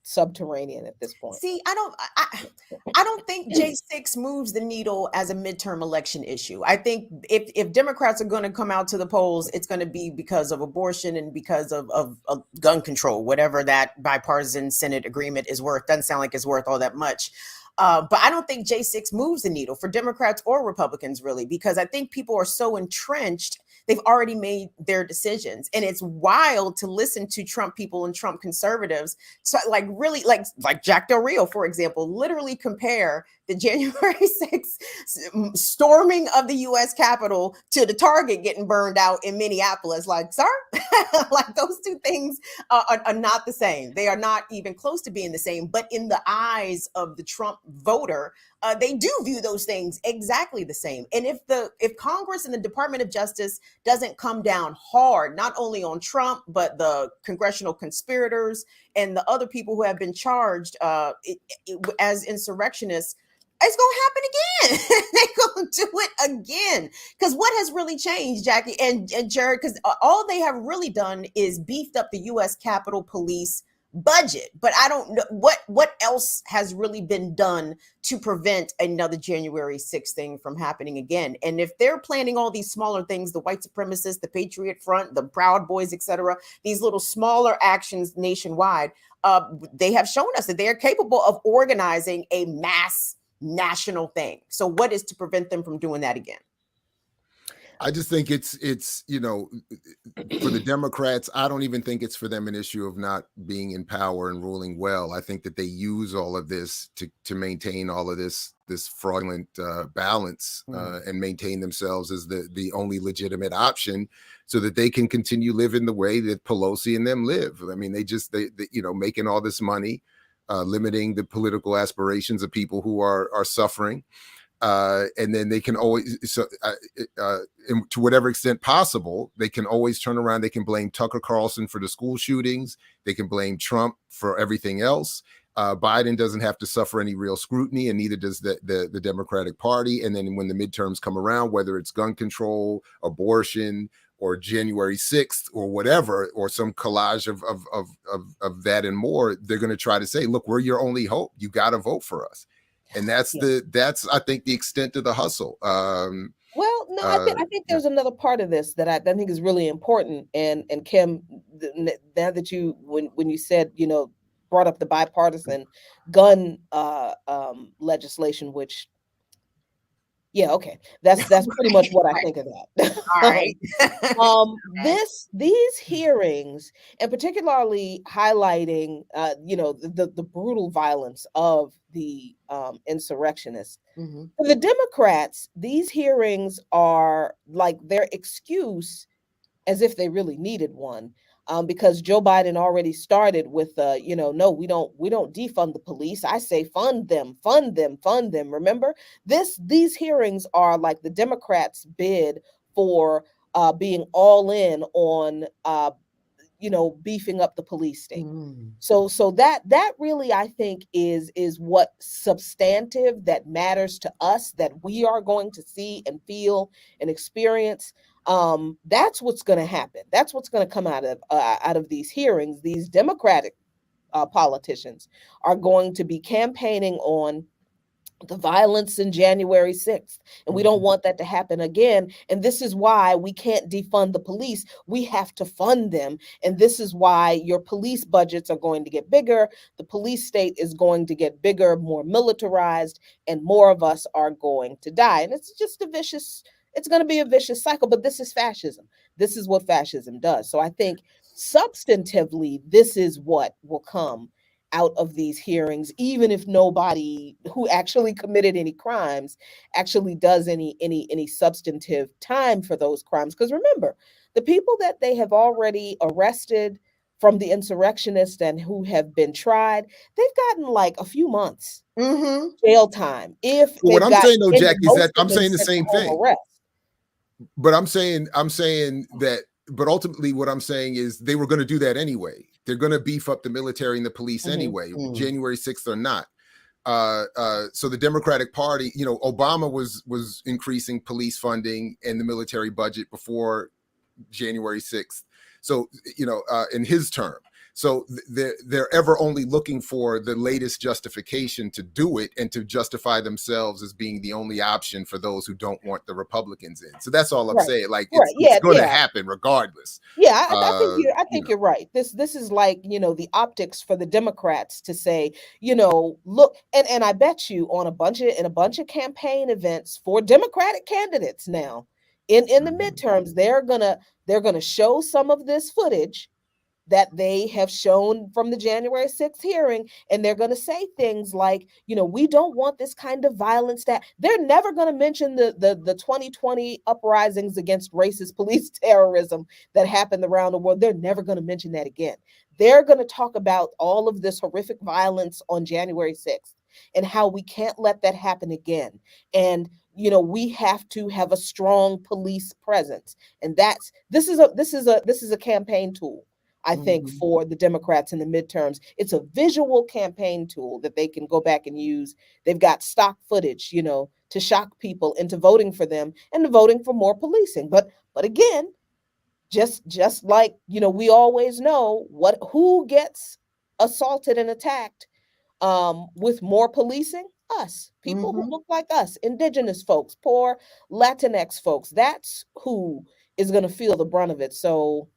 subterranean at this point. See, I don't think J6 moves the needle as a midterm election issue. I think if Democrats are going to come out to the polls, it's going to be because of abortion and because of gun control, whatever that bipartisan Senate agreement is worth. Doesn't sound like it's worth all that much. But I don't think J6 moves the needle for Democrats or Republicans, really, because I think people are so entrenched. They've already made their decisions. And it's wild to listen to Trump people and Trump conservatives. So really like Jack Del Rio, for example, literally compare the January 6th storming of the U.S. Capitol to the Target getting burned out in Minneapolis. Like, sir, like those 2 things are not the same. They are not even close to being the same. But in the eyes of the Trump voter, they do view those things exactly the same. And if Congress and the Department of Justice doesn't come down hard, not only on Trump, but the congressional conspirators and the other people who have been charged as insurrectionists, it's going to happen again. They're going to do it again. Because what has really changed, Jackie and Jared, because all they have really done is beefed up the U.S. Capitol Police budget. But I don't know what else has really been done to prevent another January 6th thing from happening again. And if they're planning all these smaller things, the white supremacists, the Patriot Front, the Proud Boys, etc., these little smaller actions nationwide, they have shown us that they are capable of organizing a mass national thing. So what is to prevent them from doing that again? I just think it's for the Democrats, I don't even think it's for them an issue of not being in power and ruling well. I think that they use all of this to maintain all of this fraudulent balance and maintain themselves as the only legitimate option, so that they can continue living the way that Pelosi and them live. I mean, they making all this money, limiting the political aspirations of people who are suffering. And then they can always, to whatever extent possible, they can always turn around. They can blame Tucker Carlson for the school shootings. They can blame Trump for everything else. Biden doesn't have to suffer any real scrutiny, and neither does the Democratic Party. And then when the midterms come around, whether it's gun control, abortion, or January 6th or whatever, or some collage of that and more, they're going to try to say, look, we're your only hope. You got to vote for us. And that's I think the extent of the hustle. Well, no, I think there's another part of this that I think is really important. And Kim, now that when you said, brought up the bipartisan gun legislation, which, yeah, okay, that's pretty much what I think of that. All right. These hearings, and particularly highlighting, the brutal violence of the insurrectionists. Mm-hmm. For the Democrats, these hearings are like their excuse, as if they really needed one, because Joe Biden already started with, no, we don't defund the police. I say fund them, fund them, fund them. Remember, these hearings are like the Democrats' bid for being all in on beefing up the police state. Mm. So that really, I think, is what substantive that matters to us, that we are going to see and feel and experience. That's what's going to happen. That's what's going to come out of these hearings. These Democratic politicians are going to be campaigning on the violence in January 6th. And we don't want that to happen again. And this is why we can't defund the police. We have to fund them. And this is why your police budgets are going to get bigger. The police state is going to get bigger, more militarized, and more of us are going to die. And it's just it's going to be a vicious cycle. But this is fascism. This is what fascism does. So I think substantively, this is what will come out of these hearings, even if nobody who actually committed any crimes actually does any substantive time for those crimes. Because remember, the people that they have already arrested from the insurrectionists and who have been tried, they've gotten like a few months jail time. If what I'm saying though, Jack, is that I'm saying the same thing. Arrest. But I'm saying that, but ultimately what I'm saying is they were going to do that anyway. They're going to beef up the military and the police anyway, January 6th or not. So the Democratic Party, Obama was increasing police funding and the military budget before January 6th. So, in his term. So they're ever only looking for the latest justification to do it and to justify themselves as being the only option for those who don't want the Republicans in. So that's all I'm saying. Like it's going to happen regardless. Yeah, I think you're right. This is like, the optics for the Democrats to say, look, and I bet you on a bunch of campaign events for Democratic candidates now in the midterms, they're gonna show some of this footage that they have shown from the January 6th hearing. And they're going to say things like, we don't want this kind of violence. That they're never going to mention the 2020 uprisings against racist police terrorism that happened around the world. They're never going to mention that again. They're going to talk about all of this horrific violence on January 6th and how we can't let that happen again. And we have to have a strong police presence. And this is a campaign tool, I think, for the Democrats in the midterms. It's a visual campaign tool that they can go back and use. They've got stock footage, to shock people into voting for them and voting for more policing. But again, just like, we always know who gets assaulted and attacked with more policing? Us, people who look like us, indigenous folks, poor Latinx folks. That's who is going to feel the brunt of it. So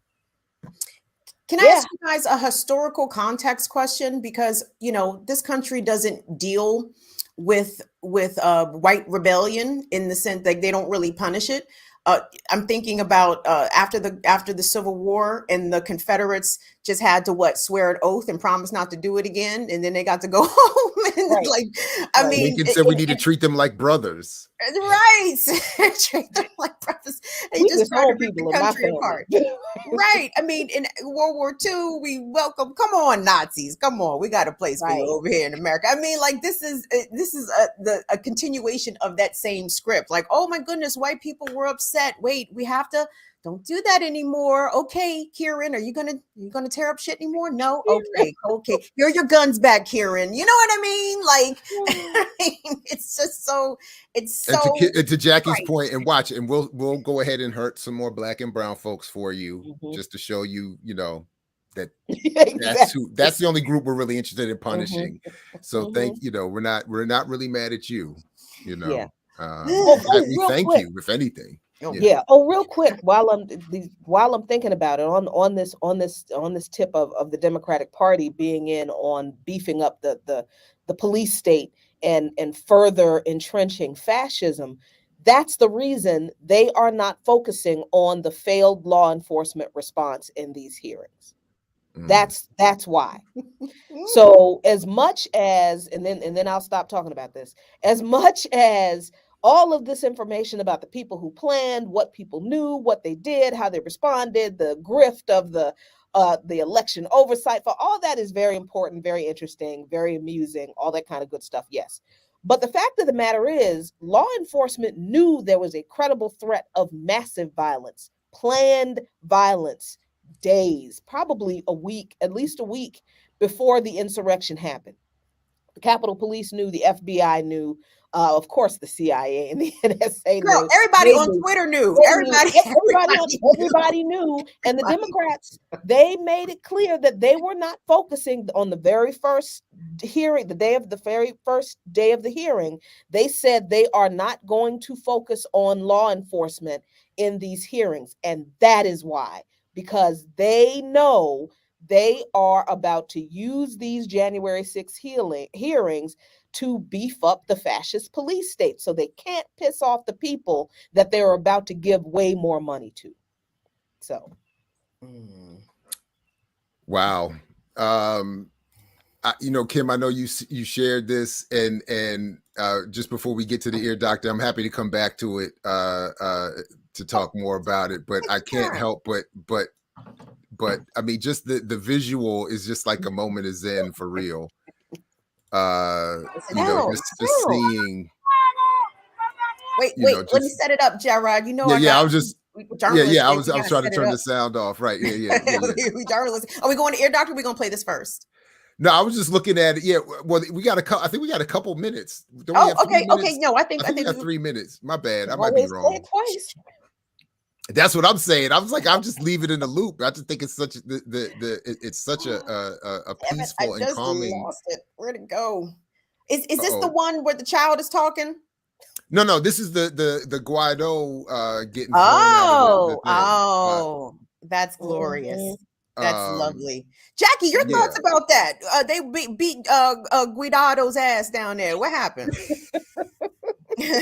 can I ask you guys a historical context question? Because, this country doesn't deal with white rebellion in the sense that they don't really punish it. I'm thinking about after the Civil War, and the Confederates just had to swear an oath and promise not to do it again, and then they got to go home. And I mean, Lincoln said we need to treat them like brothers. Right, treat them like brothers. They just try to rip the country apart. Right. I mean, in World War II, we welcome. Come on, Nazis. Come on, we got a place for you over here in America. I mean, like this is a continuation of that same script. Like, oh my goodness, white people were upset. Wait, we have to. Don't do that anymore. Okay, Kieran, are you gonna tear up shit anymore? No. Okay. Here are your guns back, Kieran. You know what I mean? Like, it's just so. It's so. And to Jackie's point, and watch, and we'll go ahead and hurt some more Black and brown folks for you, just to show you, that that's the only group we're really interested in punishing. So we're not really mad at you. Yeah. We thank you, if anything. Yeah. Oh, real quick, while I'm thinking about it, on this tip of the Democratic Party being in on beefing up the police state and further entrenching fascism, that's the reason they are not focusing on the failed law enforcement response in these hearings. That's why. So as much as, and then I'll stop talking about this, as much as all of this information about the people who planned, what people knew, what they did, how they responded, the grift of the election oversight, for all that is very important, very interesting, very amusing, all that kind of good stuff. Yes. But the fact of the matter is, law enforcement knew there was a credible threat of massive violence, planned violence, days, probably a week, at least a week before the insurrection happened. The Capitol Police knew, the FBI knew, of course, the CIA and the NSA Girl, knew. everybody on Twitter knew. Everybody knew. And the Democrats, they made it clear that they were not focusing on the very first hearing, the very first day of the hearing. They said they are not going to focus on law enforcement in these hearings. And that is why, because they know they are about to use these January 6th hearings to beef up the fascist police state. So they can't piss off the people that they're about to give way more money to. So. Wow. Kim, I know you shared this, and just before we get to the ear doctor, I'm happy to come back to it to talk more about it, but I can't help but I mean, just the visual is just like a moment of zen for real. Just seeing. Wait, let me set it up, Gerard. I was just. I was trying to turn the sound off. Right. Yeah. We journalists. Are we going to ear doctor? We're gonna play this first. No, I was just looking at it. Yeah, well, I think we got a couple minutes. Okay. No, I think we got 3 minutes. My bad. I might be wrong. Twice. That's what I'm saying. I was like, I'm just leaving it in the loop. I just think it's such it's such a peaceful and calming. Lost it. Where'd it go? Is this the one where the child is talking? No, this is the Guaido getting thrown out of that's glorious. That's lovely. Jackie, your thoughts about that? They beat Guaido's ass down there. What happened? He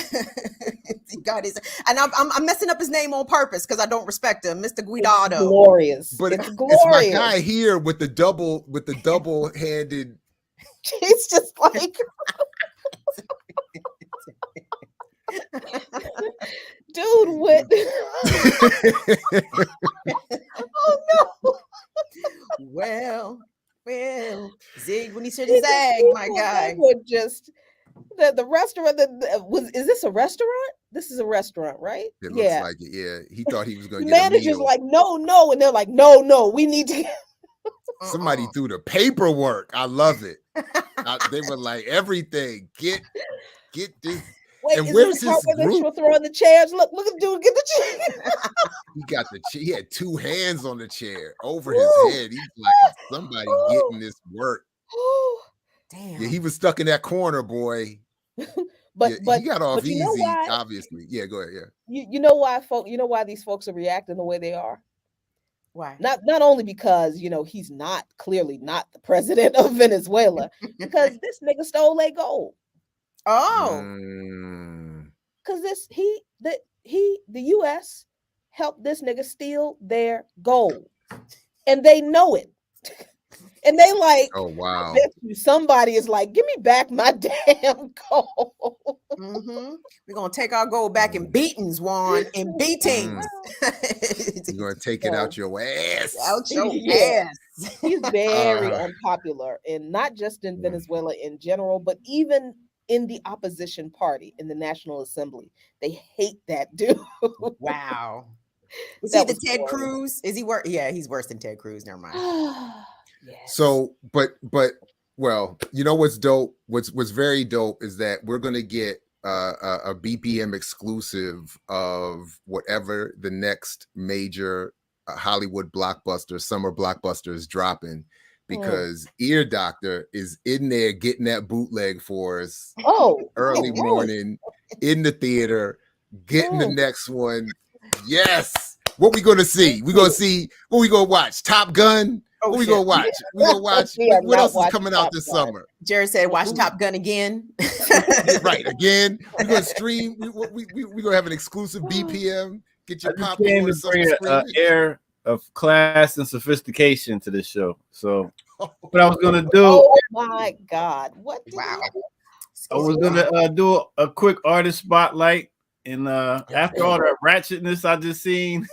got his, and I'm messing up his name on purpose because I don't respect him, Mr. Guaido. It's glorious, but it's glorious. It's my guy here with the double-handed. He's just like, dude, what? Oh no! Well, zig when he should zag, my guy. Would just. The restaurant is this a restaurant? This is a restaurant, right? It looks like it. Yeah, he thought he was going to get a meal. Manager's like, no, and they're like, no, we need to. Somebody threw the paperwork. I love it. They were like, everything. Get this. Wait, and where's his group? They throwing the chairs. Look at dude, get the chair. He got the chair. He had two hands on the chair over his head. He's like, somebody getting this work. Damn. Yeah, he was stuck in that corner, boy. but he got off easy, obviously. Yeah, go ahead. Yeah. You know why, folks? You know why these folks are reacting the way they are? Why? Not only because he's clearly not the president of Venezuela, because this nigga stole their gold. Oh, because the U.S. helped this nigga steal their gold, and they know it. And they like, oh wow! I bet you somebody is like, give me back my damn gold. We're gonna take our gold back in beatings, Juan, in beatings. You're gonna take it out your ass. Out your ass. He's very unpopular, and not just in Venezuela in general, but even in the opposition party in the National Assembly. They hate that dude. Wow. Is he the Ted Cruz? Is he worse? Yeah, he's worse than Ted Cruz. Never mind. Yes. So, but well, you know what's dope? What's very dope is that we're gonna get a BPM exclusive of whatever the next major Hollywood blockbuster, summer blockbuster is dropping, because Ear Doctor is in there getting that bootleg for us. Oh, early morning in the theater, getting the next one. Yes. What we gonna see? We gonna see what we gonna watch? Top Gun. Oh, what we gonna watch? We gonna watch. What else is coming out this summer? Jared said, "Watch Top Gun again." Right, again. We're gonna stream. We gonna have an exclusive BPM. Get your popcorn. To bring an air of class and sophistication to this show. So, what I was gonna do? Oh my God! What? Wow. I was gonna do a quick artist spotlight. And after all that ratchetness I just seen,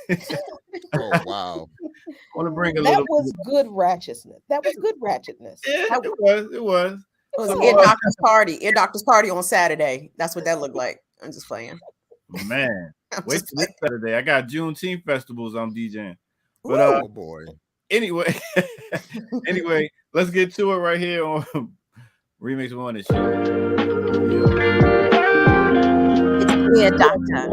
oh wow! I want to bring a that little. That was good ratchetness. That was good ratchetness. Yeah, it was. It was Ear Doctor's party. Ear Doctor's party on Saturday. That's what that looked like. I'm just playing. Man, wait till this Saturday. I got Juneteenth festivals I'm DJing. But oh boy. Anyway, let's get to it right here on Remix Morning Show. Yeah, Doctor.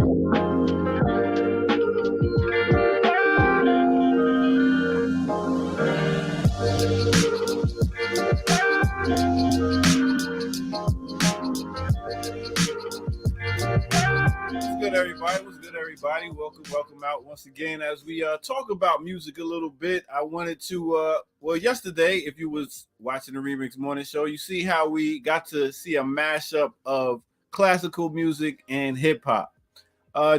What's good, everybody? What's good, everybody? Welcome out once again. As we talk about music a little bit, I wanted to, yesterday, if you was watching the Remix Morning Show, you see how we got to see a mashup of classical music and hip hop.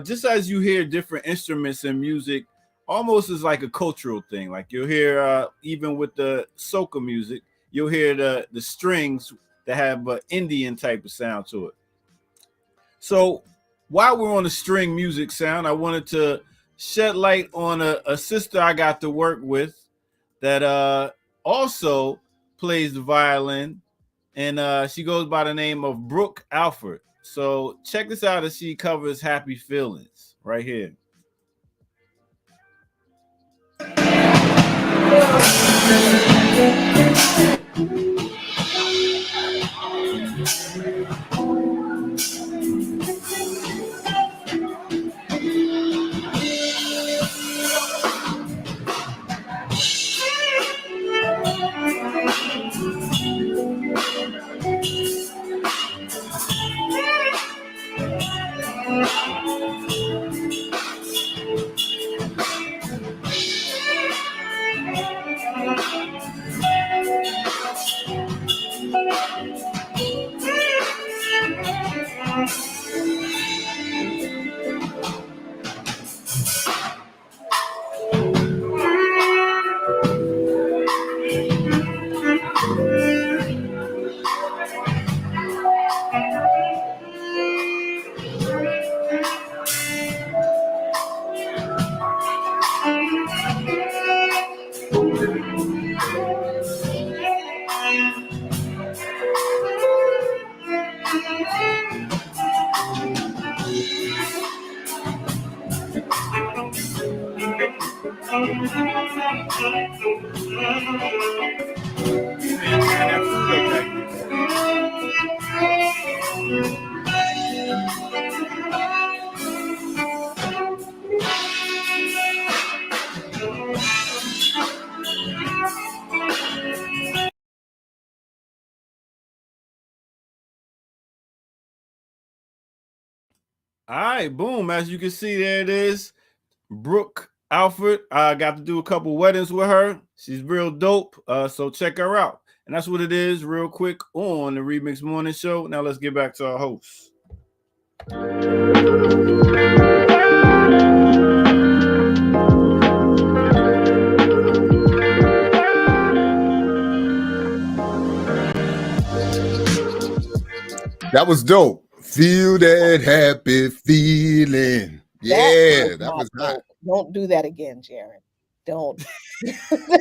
Just as you hear different instruments in music, almost is like a cultural thing. Like you'll hear, even with the soca music, you'll hear the strings that have an Indian type of sound to it. So while we're on the string music sound, I wanted to shed light on a sister I got to work with that also plays the violin, and she goes by the name of Brooke Alford. So check this out as she covers Happy Feelings right here. All right, boom. As you can see, there it is. Brooke Alford. I got to do a couple weddings with her. She's real dope. So check her out. And that's what it is, real quick, on the Remix Morning Show. Now let's get back to our hosts. That was dope. Feel that happy feeling. Yeah, that was hot. Don't do that again, Jared. Don't.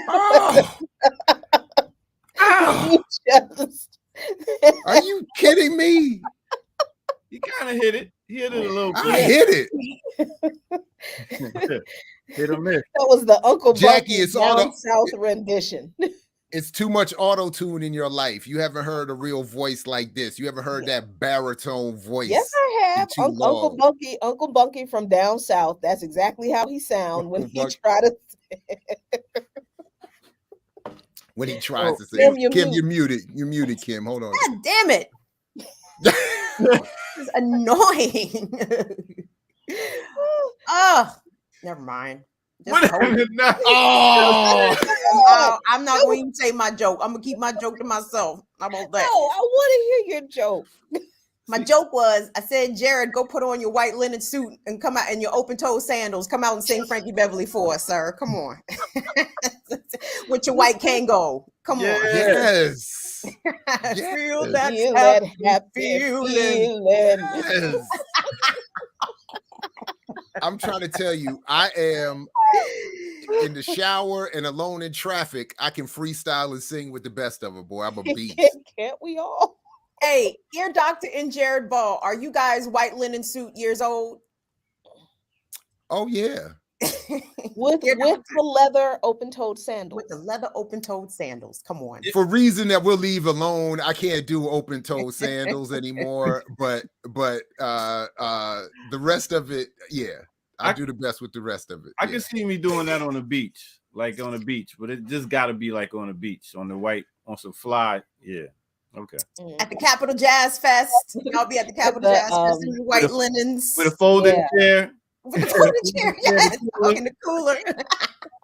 Oh. Ow. Are you kidding me? He kind of hit it. He hit it a little bit. I hit it. Hit or miss. That was the Uncle Jackie. Bucky It's all the South rendition. It's too much auto-tune in your life. You haven't heard a real voice like this. You haven't heard that baritone voice. Yes, I have. Uncle Bunky from down south. That's exactly how he sounds when he tries to when he tries to say, Kim, you're muted. You're muted, Kim. Hold on. God damn it. This is annoying. Oh, Never mind. What? Oh, I'm not going to say my joke. I'm gonna keep my joke to myself. How about that? No, I want to hear your joke. My joke was, I said, Jared, go put on your white linen suit and come out in your open-toed sandals. Come out and sing Frankie Beverly for us, sir. Come on. With your white Kango. Come on. yes. Feel that Feel happy that feeling. Yes. I'm trying to tell you, I am in the shower and alone in traffic. I can freestyle and sing with the best of it, boy. I'm a beast. Can't we all? Hey, Ear Doctor and Jared Ball, are you guys white linen suit years old? Oh yeah. With the leather open-toed sandals. With the leather open-toed sandals. Come on. For reason that we'll leave alone, I can't do open-toed sandals anymore. But the rest of it, yeah, I do the best with the rest of it. I can see me doing that on the beach, like on the beach, but it just got to be like on the beach, on some fly. Yeah. Okay. At the Capitol Jazz Fest, y'all be at the Capitol Jazz Fest in your white linens with a folded chair. With a folded chair, yes, in the cooler.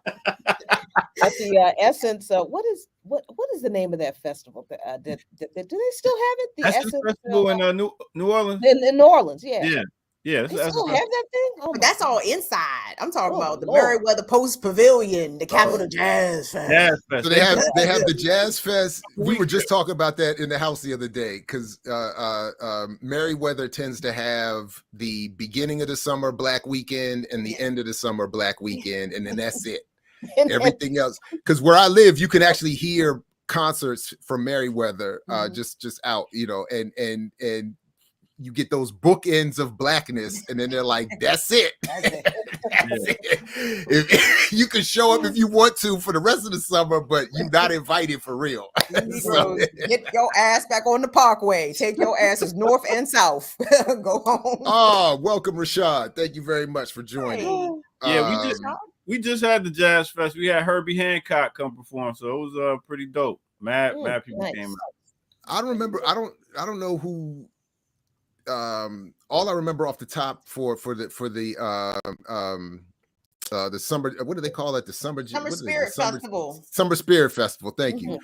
At the Essence, what is the name of that festival? Do they still have it? The Essence Festival in New Orleans. In New Orleans, yeah. Yeah. They still have that thing. Oh, but that's all inside. I'm talking about the Merriweather Post Pavilion, the Capitol Jazz Fest. Jazz Fest. So they have the Jazz Fest. We were just talking about that in the house the other day because Merriweather tends to have the beginning of the summer Black Weekend and the end of the summer Black Weekend, and then that's it. Everything else, because where I live, you can actually hear concerts from Merriweather just out, and you get those bookends of blackness, and then they're like, that's it. That's it. You can show up if you want to for the rest of the summer, but you're not invited for real. So, get your ass back on the Parkway. Take your asses north and south. Go home. Oh, welcome, Rashad. Thank you very much for joining. Yeah, we just had the Jazz Fest. We had Herbie Hancock come perform, so it was pretty dope. Mad people came out. I don't remember. I don't know who. All I remember off the top for the summer, what do they call it? The Summer Spirit Festival. Summer Spirit Festival. Thank you.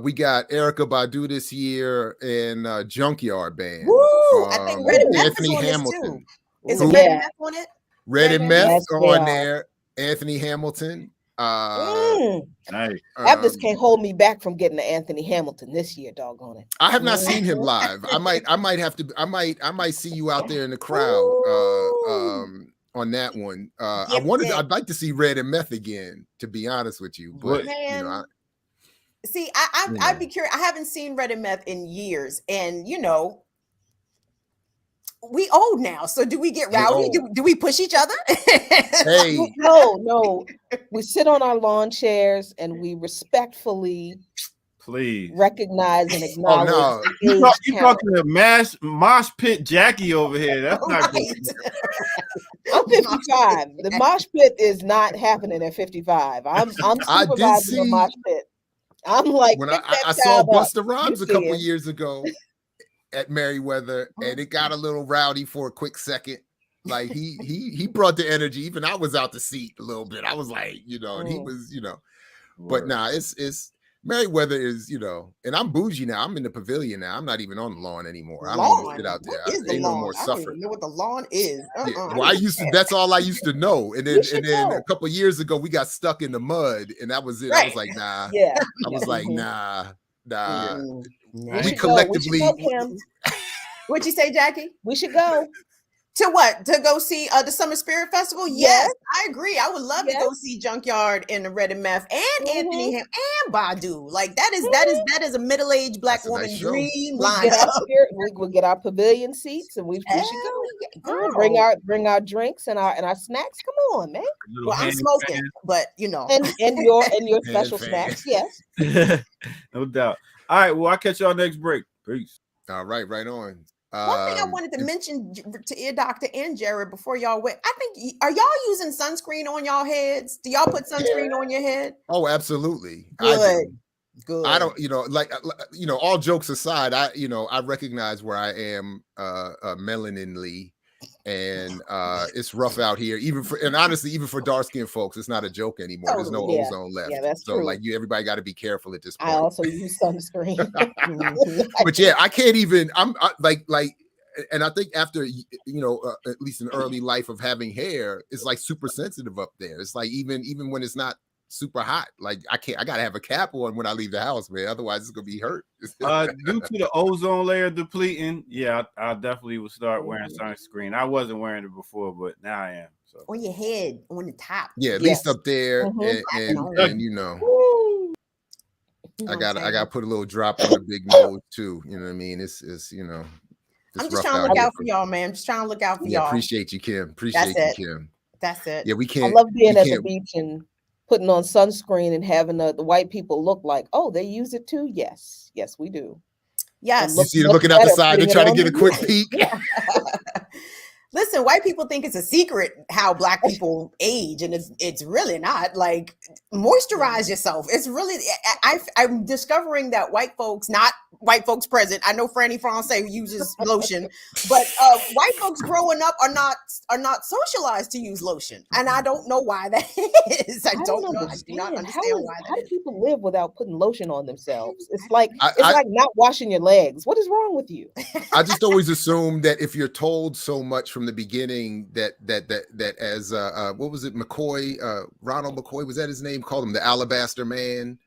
We got Erykah Badu this year and Junkyard Band. Woo! I think Red and Meth Anthony is on Hamilton. Is it Red and Meth on it? Red and Meth on there. Anthony Hamilton. Nice. That can't hold me back from getting to Anthony Hamilton this year, doggone it. I have not seen him live. I might see you out there in the crowd on that one. I'd like to see Red and Meth again, to be honest with you. But I'd be curious. I haven't seen Red and Meth in years, and we old now, so do we get rowdy? Do we push each other? Hey, no. We sit on our lawn chairs and we respectfully, recognize and acknowledge. Oh, no. You talking to mosh pit Jackie over here? That's not good. I'm 55. The mosh pit is not happening at 55. I'm supervising the mosh pit. I'm like, when I saw Busta Rhymes a couple years ago at Merriweather, and it got a little rowdy for a quick second. Like he brought the energy. Even I was out the seat a little bit. I was like, and he was, but nah, it's Merriweather is, and I'm bougie now. I'm in the pavilion now. I'm not even on the lawn anymore. I don't even sit out there. Ain't no more suffering. I don't even know what the lawn is. Yeah. Well, that's all I used to know. And then a couple of years ago, we got stuck in the mud, and that was it. Right. I was like, nah. Yeah. I was like, nah. We collectively. What'd you say, Jackie? We should go. To what? To go see the Summer Spirit Festival? Yes, I agree. I would love to go see Junkyard and the Red and Meth and Anthony Ham and Badu. Like that is a middle-aged Black woman dream line. We'll get our pavilion seats and we should go. Bring our drinks and our snacks. Come on, man. Well, I'm smoking, but and your special snacks, yes. No doubt. All right, well, I'll catch y'all next break. Peace. All right, right on. One thing I wanted to mention to Ear Doctor and Jared before y'all went, I think, are y'all using sunscreen on y'all heads? Do y'all put sunscreen on your head? Oh, absolutely. Good. I don't, all jokes aside, I recognize where I am melaninly. and it's rough out here. And honestly, even for dark skinned folks, it's not a joke anymore. There's no ozone left. Yeah, that's so true. like everybody got to be careful at this point. I also use sunscreen. But yeah, I can't even. And I think after at least an early life of having hair, it's like super sensitive up there. It's like even when it's not super hot, like I gotta have a cap on when I leave the house, man. Otherwise it's gonna be hurt. Due to the ozone layer depleting, I definitely would start wearing sunscreen. I wasn't wearing it before, but now I am. So on your head, on the top. Yeah, at least up there, and I gotta put a little drop on the big nose too. You know what I mean? It's I'm just trying to look out for y'all, man. I'm just trying to look out for y'all. Appreciate you, Kim. Appreciate you, Kim. That's it. Yeah, we can't. I love being at the beach and putting on sunscreen and having the white people look like, oh, they use it too. Yes, we do. Yes, you see them looking out the side. They're trying to get a quick peek. Listen, white people think it's a secret how Black people age, and it's really not. Like, moisturize yourself. It's really, I'm discovering that white folks, not white folks present. I know Franny Francais uses lotion, but white folks growing up are not socialized to use lotion, and I don't know why that is. I don't know. I do not understand why. How do people live without putting lotion on themselves? It's like like not washing your legs. What is wrong with you? I just always assume that if you're told so much from the beginning that as what was it, McCoy, Ronald McCoy, was that his name? Called him the Alabaster Man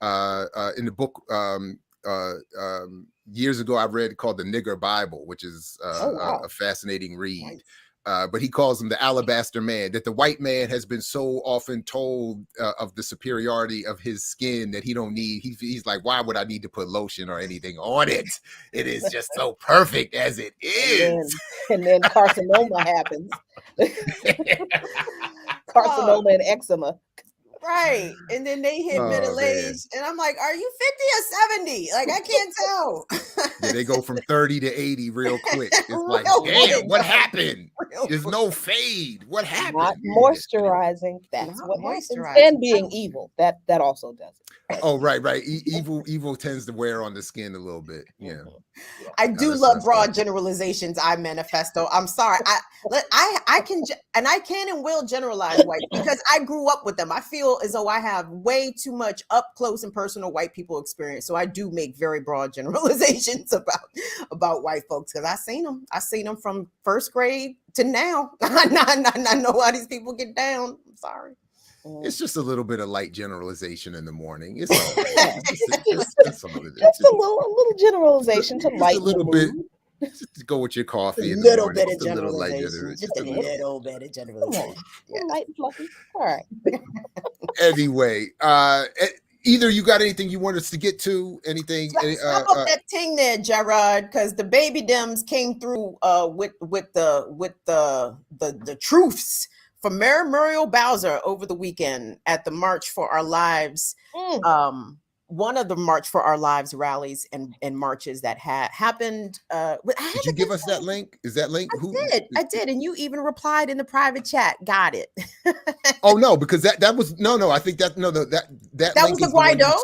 in the book years ago I read called the Nigger Bible, which is a fascinating read. Nice. But he calls him the Alabaster Man, that the white man has been so often told of the superiority of his skin that he don't need. He's like, why would I need to put lotion or anything on it? It is just so perfect as it is. And then carcinoma happens. Carcinoma and eczema. Right. And then they hit middle age. And I'm like, are you 50 or 70? Like, I can't tell. Yeah, they go from 30 to 80 real quick. It's like, damn, what happened? There's no fade. What happened? Not moisturizing. That's what happens. And being evil. That also does it. Oh, right. Evil tends to wear on the skin a little bit. Yeah. I do love broad generalizations. I manifesto. I'm sorry. I can and will generalize white because I grew up with them. I feel as though I have way too much up close and personal white people experience. So I do make very broad generalizations about white folks because I seen them from first grade to now. I know why these people get down. I'm sorry. It's just a little bit of light generalization in the morning. It's all right. Just a little generalization to lighten a little bit. Just go with your coffee. A little bit of generalization. Just a little bit of generalization. Yeah. Light and fluffy. All right. Anyway, either you got anything you want us to get to? Anything? How about that thing there, Gerard? Because the baby dems came through with the truths from Mayor Muriel Bowser over the weekend at the March for Our Lives. One of the March for Our Lives rallies and marches that had happened. Did you give us that link? Is that link? I did, and you even replied in the private chat. Got it. Oh no, because that was no. I think that was the Guaido.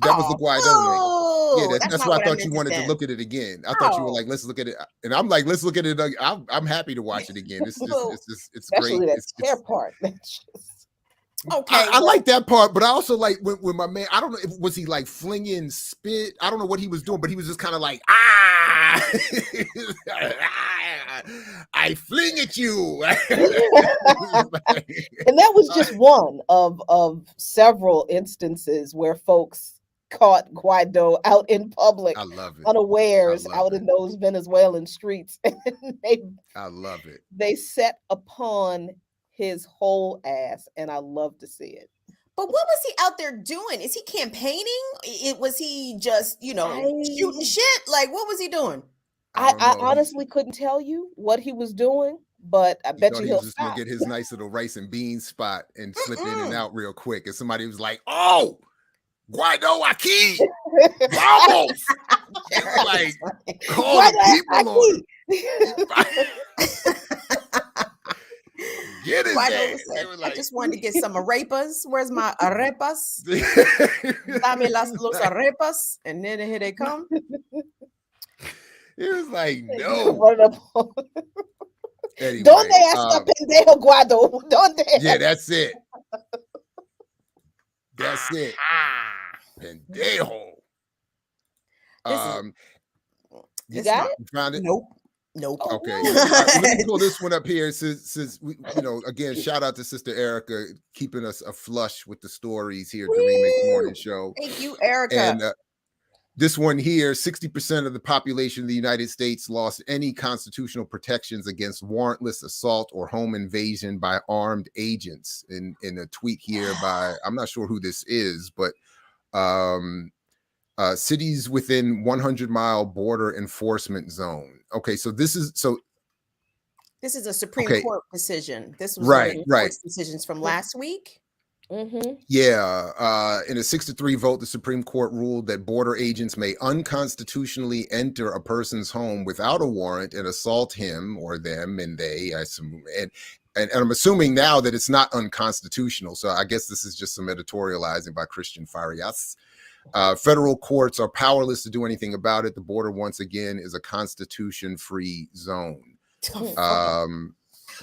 That was the Guaido link. Yeah, that's why I thought you wanted to look at it again. I thought you were like, let's look at it, and I'm like, let's look at it. I'm happy to watch it again. It's especially great. That hair part. Okay, I like that part, but I also like when my man, I don't know, was he like flinging spit? I don't know what he was doing, but he was just kind of like, I fling at you. And that was just one of several instances where folks caught Guaido out in public, I love it, unawares, out in those Venezuelan streets. I love it. They set upon his whole ass, and I love to see it. But what was he out there doing? Is he campaigning? Was he just, shooting shit? Like, what was he doing? I honestly couldn't tell you what he was doing, but I bet he'll just gonna get his nice little rice and beans spot and slip in and out real quick. And somebody was like, "Oh, Guaido aquí, vamos!" Like, call the people on. Get his ass. I just wanted to get some arepas. Where's my arepas? Dame los arepas. And then here they come. It was like, no. Anyway, Donde está pendejo Guado? Donde? Yeah, that's it. That's it. Pendejo. You got it? You found it? Nope. Okay. No. Let me pull this one up here. Since we, again, shout out to Sister Erica keeping us aflush with the stories here at the RemiX Morning Show. Thank you, Erica. And this one here, 60% of the population of the United States lost any constitutional protections against warrantless assault or home invasion by armed agents. In a tweet here by, I'm not sure who this is, but cities within 100-mile border enforcement zone. Okay, so this is a Supreme Court decision. This was right. Court's decisions from last week. Yeah, in a 6-3 vote, the Supreme Court ruled that border agents may unconstitutionally enter a person's home without a warrant and assault him or them, and they, I assume, and I'm assuming now that it's not unconstitutional. So I guess this is just some editorializing by Christian Farias. Federal courts are powerless to do anything about it. The border, once again, is a constitution-free zone.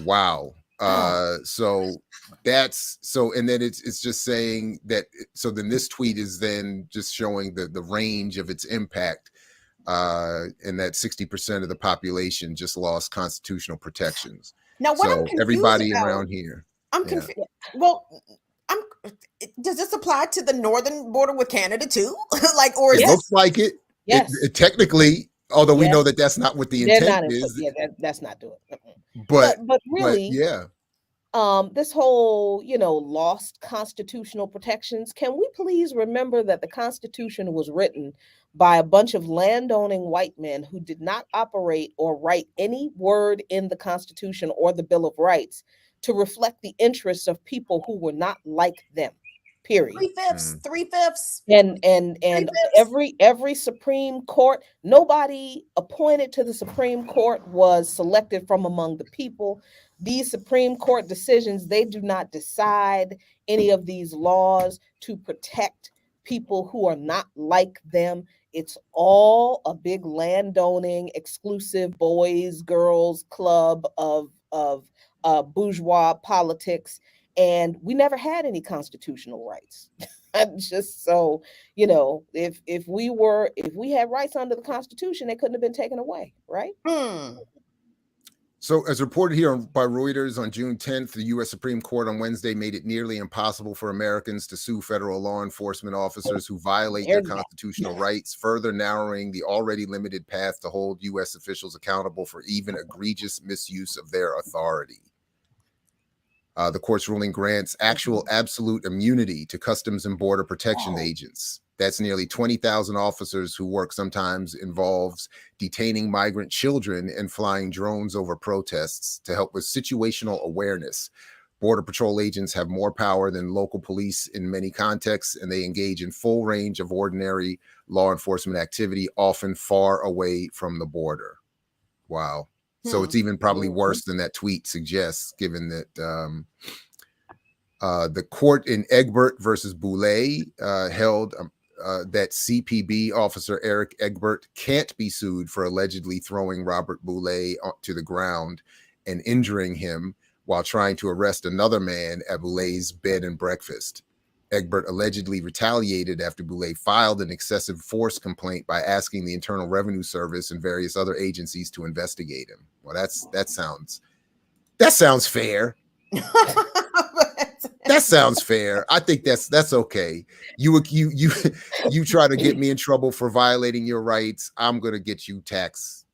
Wow. So and then it's just saying that. So then this tweet is then just showing the range of its impact, and that 60% of the population just lost constitutional protections. Now, what I'm confused everybody about, around here, I'm confused. Well, does this apply to the northern border with Canada too? Like, or it looks like it. Yes. It technically, although we know that that's not what the intent is. Yeah, that's not doing it. But really, yeah. This whole, lost constitutional protections. Can we please remember that the Constitution was written by a bunch of landowning white men who did not operate or write any word in the Constitution or the Bill of Rights to reflect the interests of people who were not like them. Period. 3/5. And every Supreme Court, nobody appointed to the Supreme Court was selected from among the people. These Supreme Court decisions, they do not decide any of these laws to protect people who are not like them. It's all a big landowning, exclusive boys, girls club of bourgeois politics. And we never had any constitutional rights. Just so, if we had rights under the Constitution, they couldn't have been taken away, right? So as reported here by Reuters on June 10th, the U.S. Supreme Court on Wednesday made it nearly impossible for Americans to sue federal law enforcement officers who violate their constitutional rights, further narrowing the already limited path to hold U.S. officials accountable for even egregious misuse of their authority. The court's ruling grants actual absolute immunity to Customs and Border Protection agents. That's nearly 20,000 officers who work sometimes involves detaining migrant children and flying drones over protests to help with situational awareness. Border Patrol agents have more power than local police in many contexts, and they engage in full range of ordinary law enforcement activity, often far away from the border. Wow. So it's even probably worse than that tweet suggests, given that the court in Egbert versus Boulay held that CPB officer Eric Egbert can't be sued for allegedly throwing Robert Boulay to the ground and injuring him while trying to arrest another man at Boulay's bed and breakfast. Egbert allegedly retaliated after Boulay filed an excessive force complaint by asking the Internal Revenue Service and various other agencies to investigate him. Well, that sounds fair. That sounds fair. I think that's okay. You try to get me in trouble for violating your rights. I'm gonna get you tax,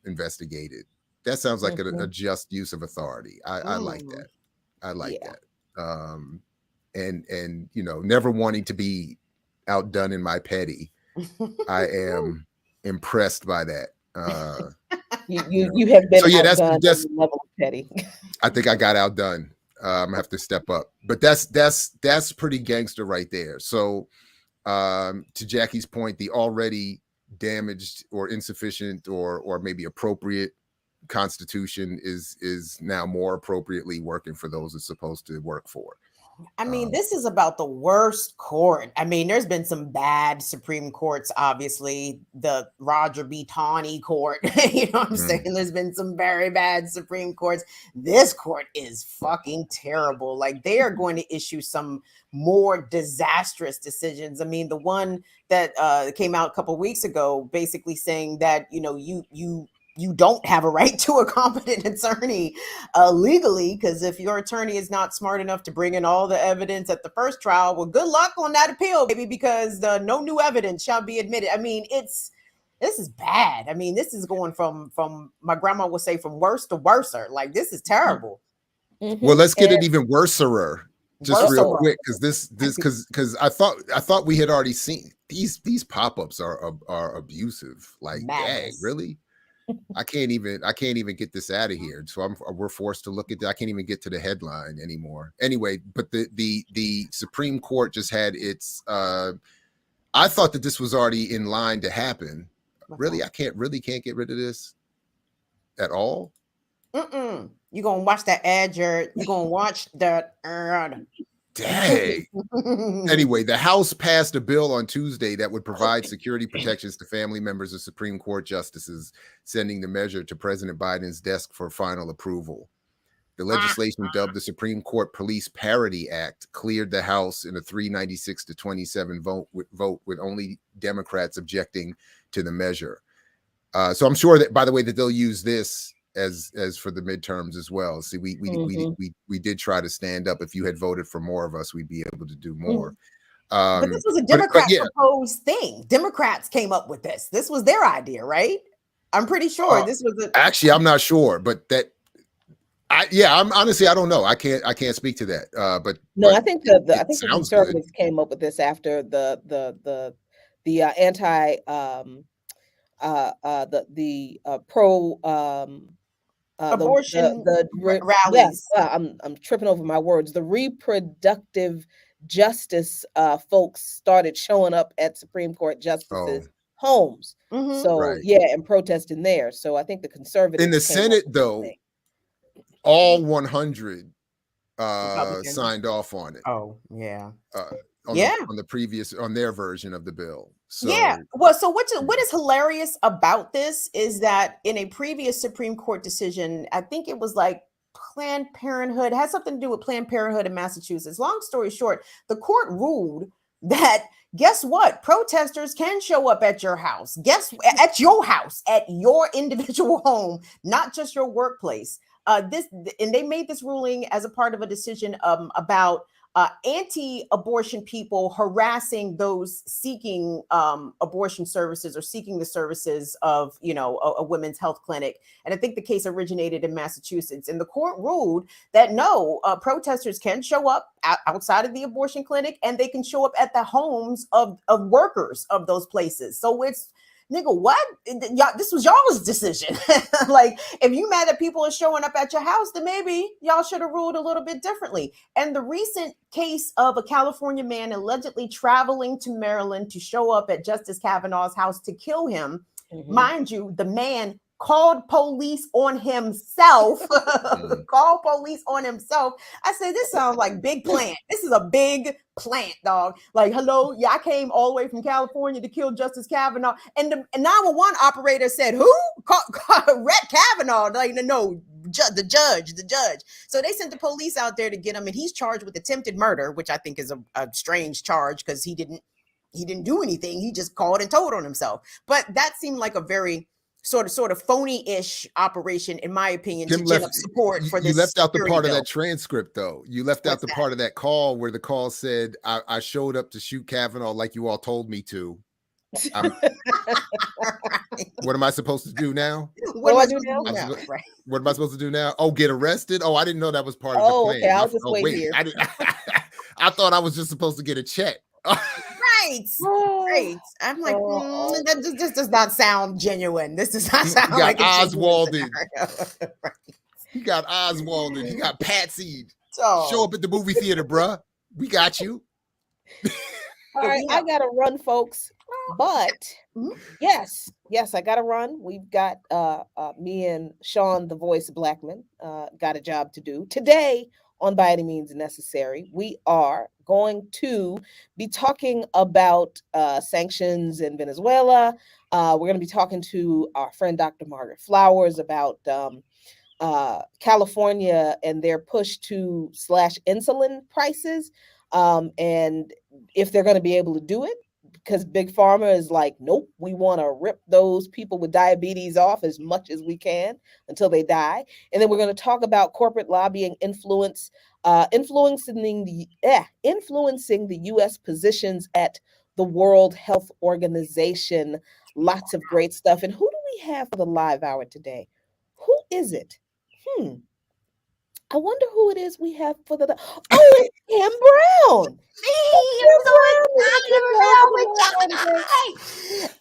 investigated. That sounds like a just use of authority. I like that. I like that. And never wanting to be outdone in my petty. I am impressed by that. You have been outdone that's at the level of petty. I think I got outdone. I'm gonna have to step up, but that's pretty gangster right there. So to Jackie's point, the already damaged or insufficient or maybe appropriate Constitution is now more appropriately working for those it's supposed to work for. I mean, this is about the worst court. I mean, there's been some bad Supreme Courts, obviously. The Roger B. Taney court, you know what I'm saying? There's been some very bad Supreme Courts. This court is fucking terrible. Like, they are going to issue some more disastrous decisions. I mean, the one that came out a couple of weeks ago, basically saying that, you know, you don't have a right to a competent attorney legally, because if your attorney is not smart enough to bring in all the evidence at the first trial, well, good luck on that appeal, baby, because no new evidence shall be admitted. I mean, this is bad. I mean, this is going from my grandma would say from worse to worser. Like, this is terrible. Well, let's get it even worser. Just real quick, because I thought we had already seen these pop-ups are abusive. Like, dang, really? I can't even get this out of here. So we're forced to look at that. I can't even get to the headline anymore. Anyway, but the Supreme Court just had its I thought that this was already in line to happen. Really, I can't get rid of this at all. You're gonna watch that ad, Jared. You're gonna watch that ad. Dang. Anyway, the House passed a bill on Tuesday that would provide security protections to family members of Supreme Court justices, sending the measure to President Biden's desk for final approval. The legislation, dubbed the Supreme Court Police Parity Act, cleared the House in a 396 to 27 vote with only Democrats objecting to the measure. So I'm sure that, by the way, that they'll use this as for the midterms as well. See, we did try to stand up. If you had voted for more of us, we'd be able to do more. But this was a Democrat proposed thing. Democrats came up with this. This was their idea, right? I'm pretty sure this was actually, I'm not sure, but I'm honestly, I don't know. I can't speak to that. I think the conservatives came up with this after the anti pro abortion rallies. Yes, I'm tripping over my words. The reproductive justice folks started showing up at Supreme Court justices' homes. So and protesting there. So I think the conservatives in the Senate, though, all 100 signed off on it. Oh yeah. On their version of the bill. So well, so what is hilarious about this is that in a previous Supreme Court decision, I think it was like Planned Parenthood, had something to do with Planned Parenthood in Massachusetts. Long story short, the court ruled that, guess what? Protesters can show up at your house. At your individual home, not just your workplace. And they made this ruling as a part of a decision about anti-abortion people harassing those seeking abortion services or seeking the services of, a women's health clinic. And I think the case originated in Massachusetts. And the court ruled that no, protesters can show up outside of the abortion clinic, and they can show up at the homes of workers of those places. So it's, nigga, what? Y'all, this was y'all's decision. Like, if you mad that people are showing up at your house, then maybe y'all should have ruled a little bit differently. And the recent case of a California man allegedly traveling to Maryland to show up at Justice Kavanaugh's house to kill him, mind you, the man called police on himself. Called police on himself. I said, this sounds like big plant. This is a big plant, dog. Like, hello, yeah, I came all the way from California to kill Justice Kavanaugh. And the 911 operator said, who? Rhett Kavanaugh. Like, no, the judge. So they sent the police out there to get him, and he's charged with attempted murder, which I think is a strange charge because he didn't do anything. He just called and told on himself. But that seemed like a very sort of phony-ish operation, in my opinion, to gin up support for this. You left out the part of that transcript, though. You left out the part of that call where the call said, I showed up to shoot Kavanaugh like you all told me to. What am I supposed to do now? What am I supposed to do now? Oh, get arrested? Oh, I didn't know that was part of the plan. Okay, I'll just wait here. I thought I was just supposed to get a check. Right. I'm like, this does not sound genuine. This does not sound like Oswalded. Right. You got Oswalded. You got Patsy. Show up at the movie theater, bruh. We got you. All right, I gotta run, folks. But yes, I gotta run. We've got me and Sean, the voice Blackman, got a job to do today on By Any Means Necessary. We are going to be talking about sanctions in Venezuela. We're going to be talking to our friend Dr. Margaret Flowers about California and their push to slash insulin prices, and if they're going to be able to do it, because Big Pharma is like, nope, we want to rip those people with diabetes off as much as we can until they die. And then we're going to talk about corporate lobbying influencing the U.S. positions at the World Health Organization. Lots of great stuff. And who do we have for the live hour today? Who is it? I wonder who it is we have for the. Oh, it's Kim Brown.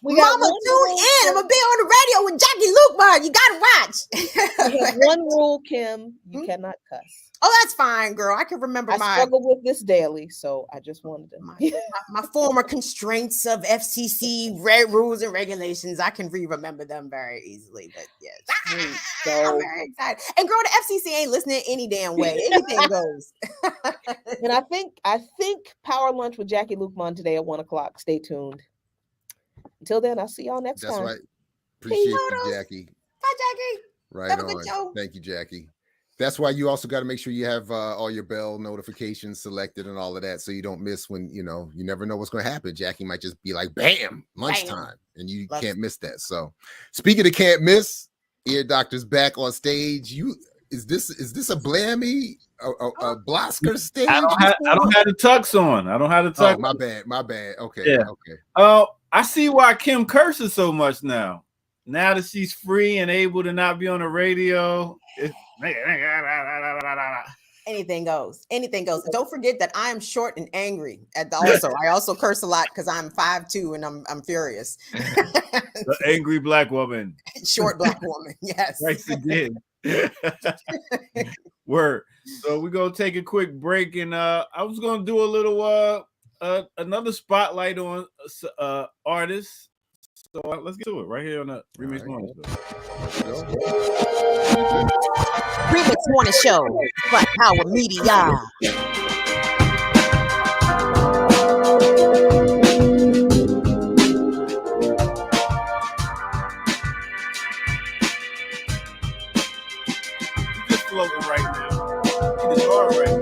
We got Mama, tune in. I'm gonna be on the radio with Jackie Lukeman. You gotta watch. We have one rule, Kim. You cannot cuss. Oh, that's fine, girl. I can remember I struggle with this daily, so I just wanted to. My former constraints of FCC rules and regulations. I can remember them very easily. But yes, I'm very excited. And girl, the FCC ain't listening any damn way. Anything goes. And I think Power Lunch with Jackie Lukeman today at 1:00. Stay tuned. Until then, I'll see y'all next time. That's right. Appreciate you, Jackie. Bye, Jackie. Right on. Thank you, Jackie. That's why you also got to make sure you have all your bell notifications selected and all of that, so you don't miss when, you never know what's going to happen. Jackie might just be like, bam, lunchtime, and you can't miss that. So speaking of can't miss, Ear Doctor's back on stage. Is this a Blammy, a Blosker stage? I don't have the tux on. I don't have the tux. Oh, my bad. Okay. Yeah. Okay. I see why Kim curses so much now. Now that she's free and able to not be on the radio. Anything goes. Don't forget that I am short and angry. I also curse a lot because I'm 5'2" and I'm furious. The angry black woman. Short black woman. Yes. Right again. Word. So we're gonna take a quick break, and I was gonna do a little another spotlight on artists. So let's get to it right here on the RemiX Morning Show. RemiX Morning Show, Black Power Media. Just floating right now. It's hard right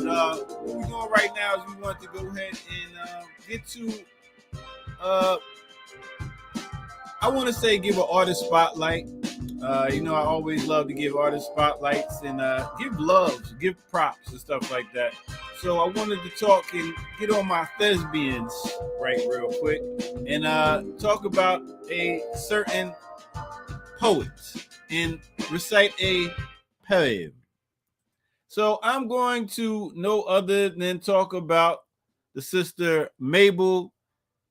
now. But what we're doing right now is we want to go ahead and get to. I want to say give an artist spotlight. I always love to give artist spotlights and give loves, give props and stuff like that. So I wanted to talk and get on my thespians right real quick and talk about a certain poet and recite a poem. So I'm going to no other than talk about the sister Mabel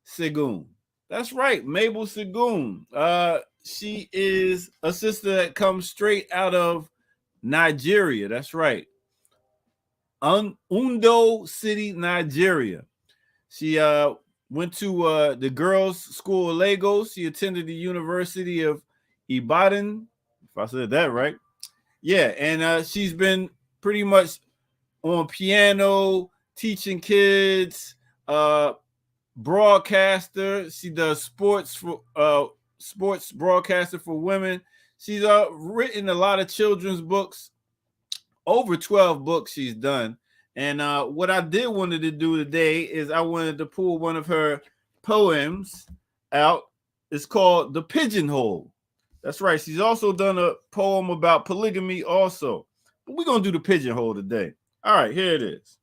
Segun. That's right, Mabel Segun. She is a sister that comes straight out of Nigeria. That's right. Ondo City, Nigeria. She went to the girls' school of Lagos. She attended the University of Ibadan, if I said that right. Yeah, and she's been pretty much on piano, teaching kids, broadcaster. She does sports broadcaster for women. She's written a lot of children's books, over 12 books she's done. And what I did wanted to do today is I wanted to pull one of her poems out. It's called The Pigeonhole. That's right. She's also done a poem about polygamy also. But we're going to do The Pigeonhole today. All right, here it is.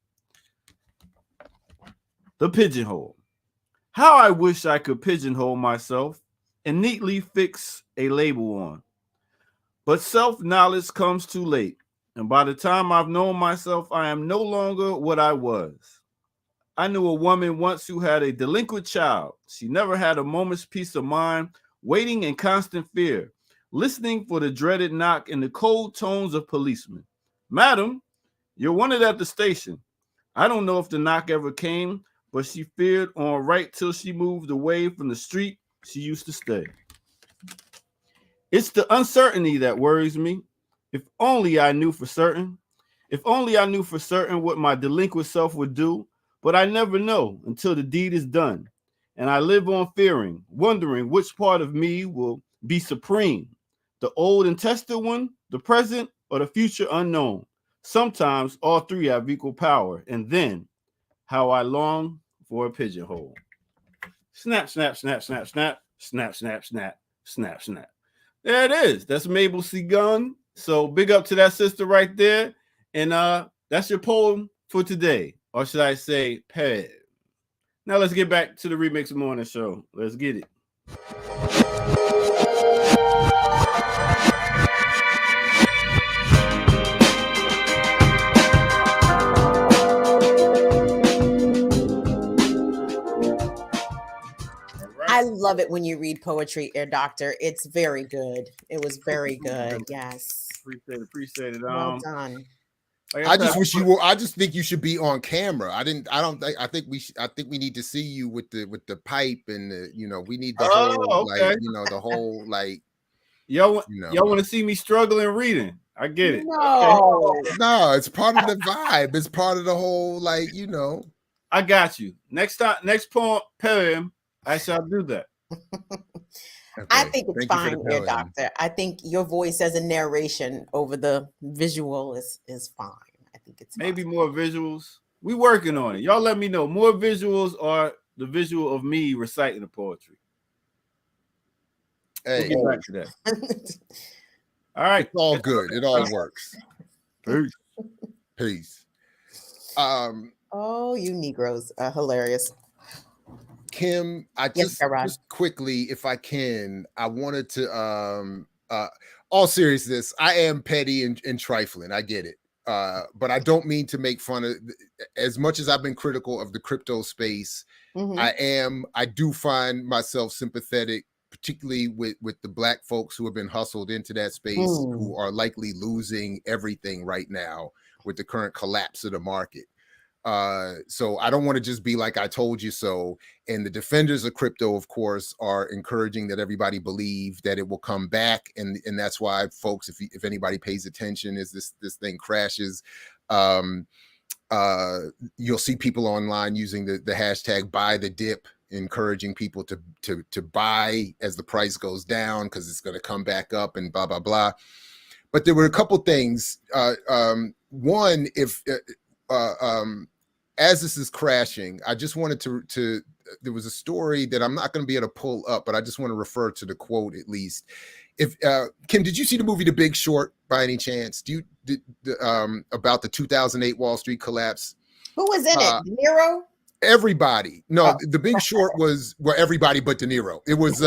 The Pigeonhole. How I wish I could pigeonhole myself and neatly fix a label on. But self-knowledge comes too late. And by the time I've known myself, I am no longer what I was. I knew a woman once who had a delinquent child. She never had a moment's peace of mind, waiting in constant fear, listening for the dreaded knock and the cold tones of policemen. Madam, you're wanted at the station. I don't know if the knock ever came, but she feared on right till she moved away from the street she used to stay. It's the uncertainty that worries me. If only I knew for certain If only I knew for certain what my delinquent self would do, but I never know until the deed is done. And I live on fearing, wondering which part of me will be supreme, the old and tested one, the present, or the future unknown. Sometimes all three have equal power. And then how I long for a pigeonhole. Snap, snap, snap, snap, snap, snap, snap, snap, snap, snap. There it is. That's Mabel C. Gunn. So big up to that sister right there. And that's your poem for today. Or should I say, Peb. Now let's get back to the Remix Morning Show. Let's get it. I love it when you read poetry, Air Doctor. It's very good. It was very good. Yes. Appreciate it. Well done. Like I just wish you were. I just think you should be on camera. I think we need to see you with the pipe and we need the whole like the whole like. Y'all want to see me struggling reading? I get it. No, okay. No, it's part of the vibe. It's part of the whole like I got you. Next poem, I shall do that. Okay. I think it's fine, Air Doctor. I think your voice as a narration over the visual is fine. I think it's maybe fine. More visuals. We working on it. Y'all let me know. More visuals or the visual of me reciting the poetry. Hey, we'll get back to that. All right. It's all good. It all works. Peace. Peace. Oh, you Negroes are hilarious. Kim, I just quickly, if I can, I wanted to all seriousness, I am petty and trifling. I get it. But I don't mean to make fun of, as much as I've been critical of the crypto space. Mm-hmm. I do find myself sympathetic, particularly with the Black folks who have been hustled into that space, who are likely losing everything right now with the current collapse of the market. So I don't want to just be like, I told you so. And the defenders of crypto, of course, are encouraging that everybody believe that it will come back. And that's why, folks, if anybody pays attention, as this thing crashes, you'll see people online using the hashtag buy the dip, encouraging people to buy as the price goes down, because it's going to come back up and blah, blah, blah. But there were a couple things. One, as this is crashing, I just wanted to there was a story that I'm not going to be able to pull up, but I just want to refer to the quote at least. If Kim, did you see the movie The Big Short by any chance? About the 2008 Wall Street collapse? Who was in it? De Niro? Everybody. No, The Big Short was everybody but De Niro. It was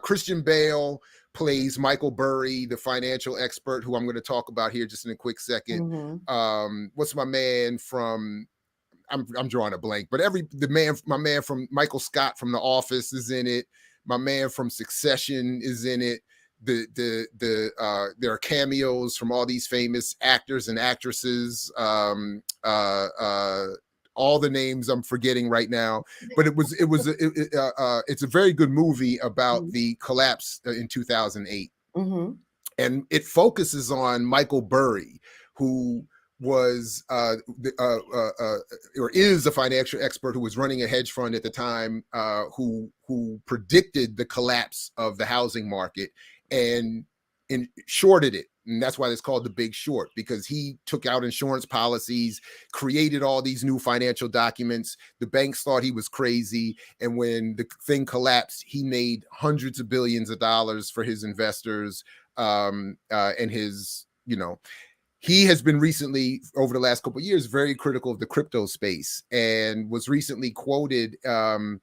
Christian Bale plays Michael Burry, the financial expert, who I'm going to talk about here just in a quick second. Mm-hmm. What's my man from? I'm drawing a blank, but my man from Michael Scott from The Office is in it. My man from Succession is in it. There are cameos from all these famous actors and actresses. All the names I'm forgetting right now, but it's a very good movie about the collapse in 2008, and it focuses on Michael Burry, who was or is a financial expert who was running a hedge fund at the time, who predicted the collapse of the housing market and shorted it. And that's why it's called The Big Short, because he took out insurance policies, created all these new financial documents. The banks thought he was crazy. And when the thing collapsed, he made hundreds of billions of dollars for his investors, and his, he has been recently, over the last couple of years, very critical of the crypto space, and was recently quoted, and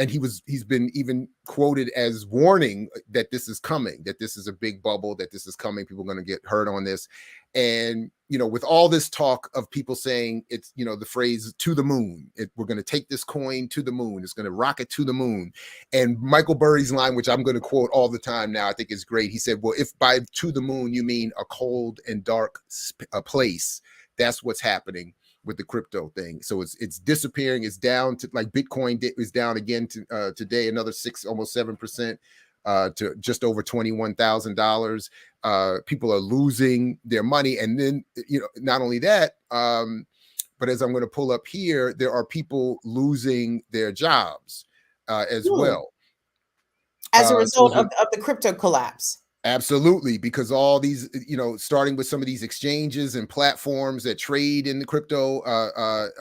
he's been even quoted as warning that this is coming, that this is a big bubble, that this is coming, people are going to get hurt on this. And, with all this talk of people saying it's, the phrase to the moon, we're going to take this coin to the moon, it's going to rocket to the moon. And Michael Burry's line, which I'm going to quote all the time now, I think is great. He said, well, if by to the moon, you mean a cold and dark place, that's what's happening with the crypto thing. So it's disappearing. It's down to, like, Bitcoin is down again today, another almost 7%. to just over $21,000. People are losing their money. And then, not only that, but as I'm going to pull up here, there are people losing their jobs as well. As a result of the crypto collapse. Absolutely, because all these, starting with some of these exchanges and platforms that trade in the crypto,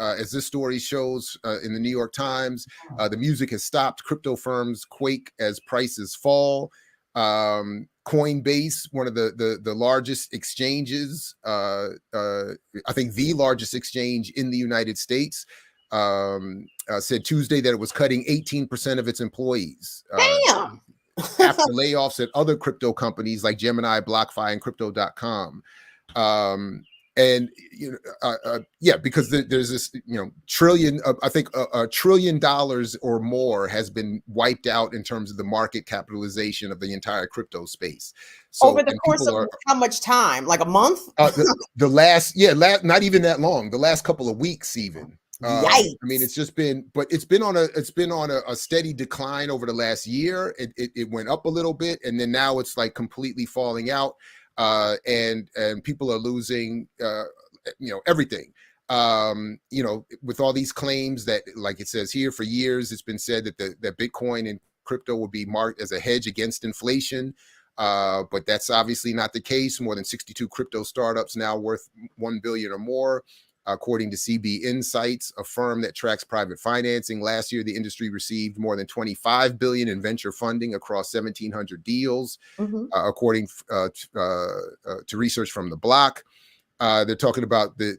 as this story shows in the New York Times, the music has stopped. Crypto firms quake as prices fall. Coinbase, one of the largest exchanges, I think the largest exchange in the United States, said Tuesday that it was cutting 18% of its employees. Damn. After layoffs at other crypto companies like Gemini, BlockFi, and Crypto.com. Because there's this, trillion, I think $1 trillion or more has been wiped out in terms of the market capitalization of the entire crypto space. So over the course of how much time? Like a month? The last, not even that long. The last couple of weeks, even. Yikes. I mean, it's been on a steady decline over the last year. It went up a little bit, and then now it's like completely falling out, and people are losing, everything. With all these claims that, like it says here, for years it's been said that Bitcoin and crypto will be marked as a hedge against inflation. But that's obviously not the case. More than 62 crypto startups now worth $1 billion or more. According to CB Insights, a firm that tracks private financing, last year the industry received more than $25 billion in venture funding across 1,700 deals, according to research from The Block. They're talking about the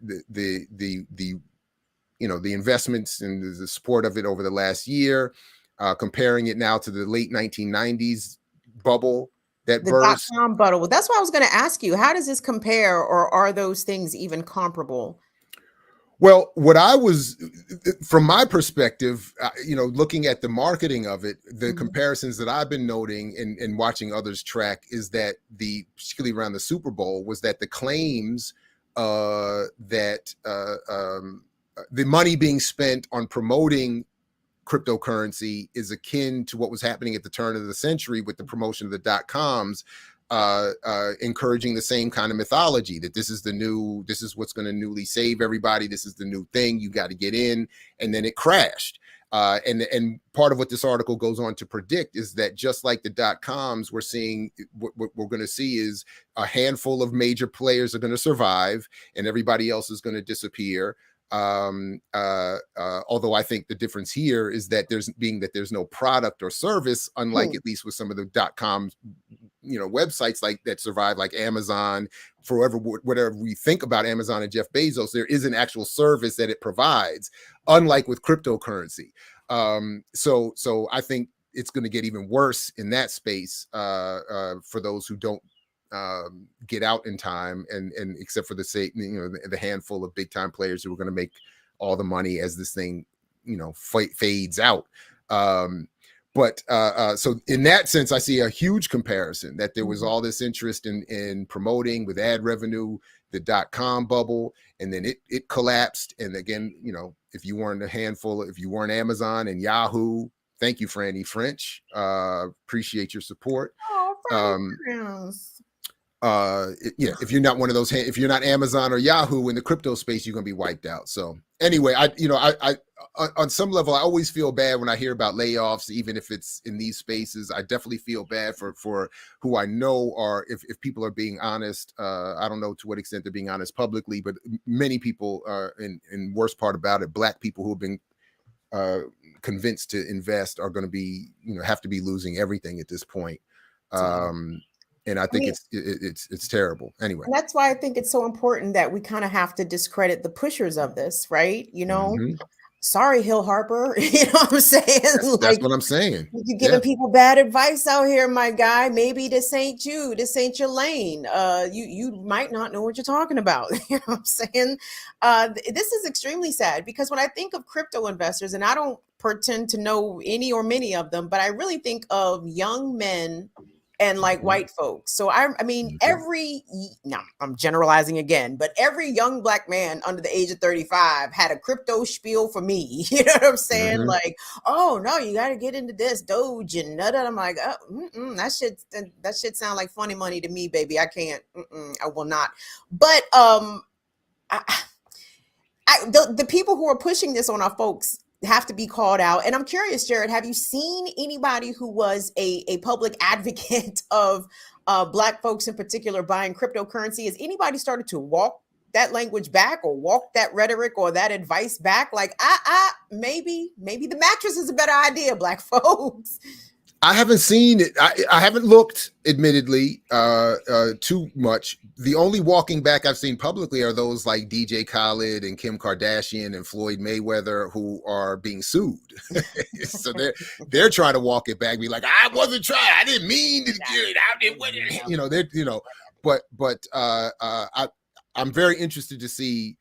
investments and the support of it over the last year, comparing it now to the late 1990s bubble that burst. The .com bubble. That's what I was going to ask you. How does this compare, or are those things even comparable? Well, from my perspective, looking at the marketing of it, the comparisons that I've been noting and watching others track is that particularly around the Super Bowl, was that the claims that the money being spent on promoting cryptocurrency is akin to what was happening at the turn of the century with the promotion of the .coms, encouraging the same kind of mythology that this is what's going to newly save everybody. This is the new thing. You got to get in. And then it crashed. And part of what this article goes on to predict is that just like the .coms, we're seeing what we're going to see is a handful of major players are going to survive and everybody else is going to disappear. Although I think the difference here is that there's no product or service, unlike at least with some of the .com, websites like that survive, like Amazon. Whatever we think about Amazon and Jeff Bezos, there is an actual service that it provides, unlike with cryptocurrency. So I think it's going to get even worse in that space for those who don't get out in time, and except for the handful of big time players who are going to make all the money as this thing fades out. So in that sense, I see a huge comparison that there was all this interest in promoting with ad revenue, the .com bubble, and then it collapsed. And again, if you weren't if you weren't Amazon and Yahoo, thank you, Franny French. Appreciate your support. If you're not one of those, if you're not Amazon or Yahoo in the crypto space, you're going to be wiped out. So anyway, I on some level, I always feel bad when I hear about layoffs, even if it's in these spaces. I definitely feel bad for who I know are, if people are being honest. I don't know to what extent they're being honest publicly, but many people are, and worst part about it, Black people who have been convinced to invest are going to be, have to be losing everything at this point. And I think it's terrible. Anyway, and that's why I think it's so important that we kind of have to discredit the pushers of this, right? Sorry, Hill Harper. You know what I'm saying? That's what I'm saying. You're giving people bad advice out here, my guy. Maybe this ain't you. This ain't your lane. You might not know what you're talking about. You know what I'm saying? This is extremely sad, because when I think of crypto investors, and I don't pretend to know any or many of them, but I really think of young men and like white folks. So I mean, I'm generalizing again, but every young Black man under the age of 35 had a crypto spiel for me. You know what I'm saying? Like, oh no, you got to get into this Doge and that. I'm like, that shit sound like funny money to me, baby. I can't. I will not. But the people who are pushing this on our folks have to be called out. And I'm curious, Jared, have you seen anybody who was a public advocate of Black folks in particular buying cryptocurrency? Has anybody started to walk that language back or walk that rhetoric or that advice back? Like, maybe the mattress is a better idea, Black folks. I haven't seen it. I haven't looked, admittedly, too much. The only walking back I've seen publicly are those like DJ Khaled and Kim Kardashian and Floyd Mayweather, who are being sued. So they're trying to walk it back, be like, I wasn't trying. I didn't mean to do it. I didn't. But I'm very interested to see.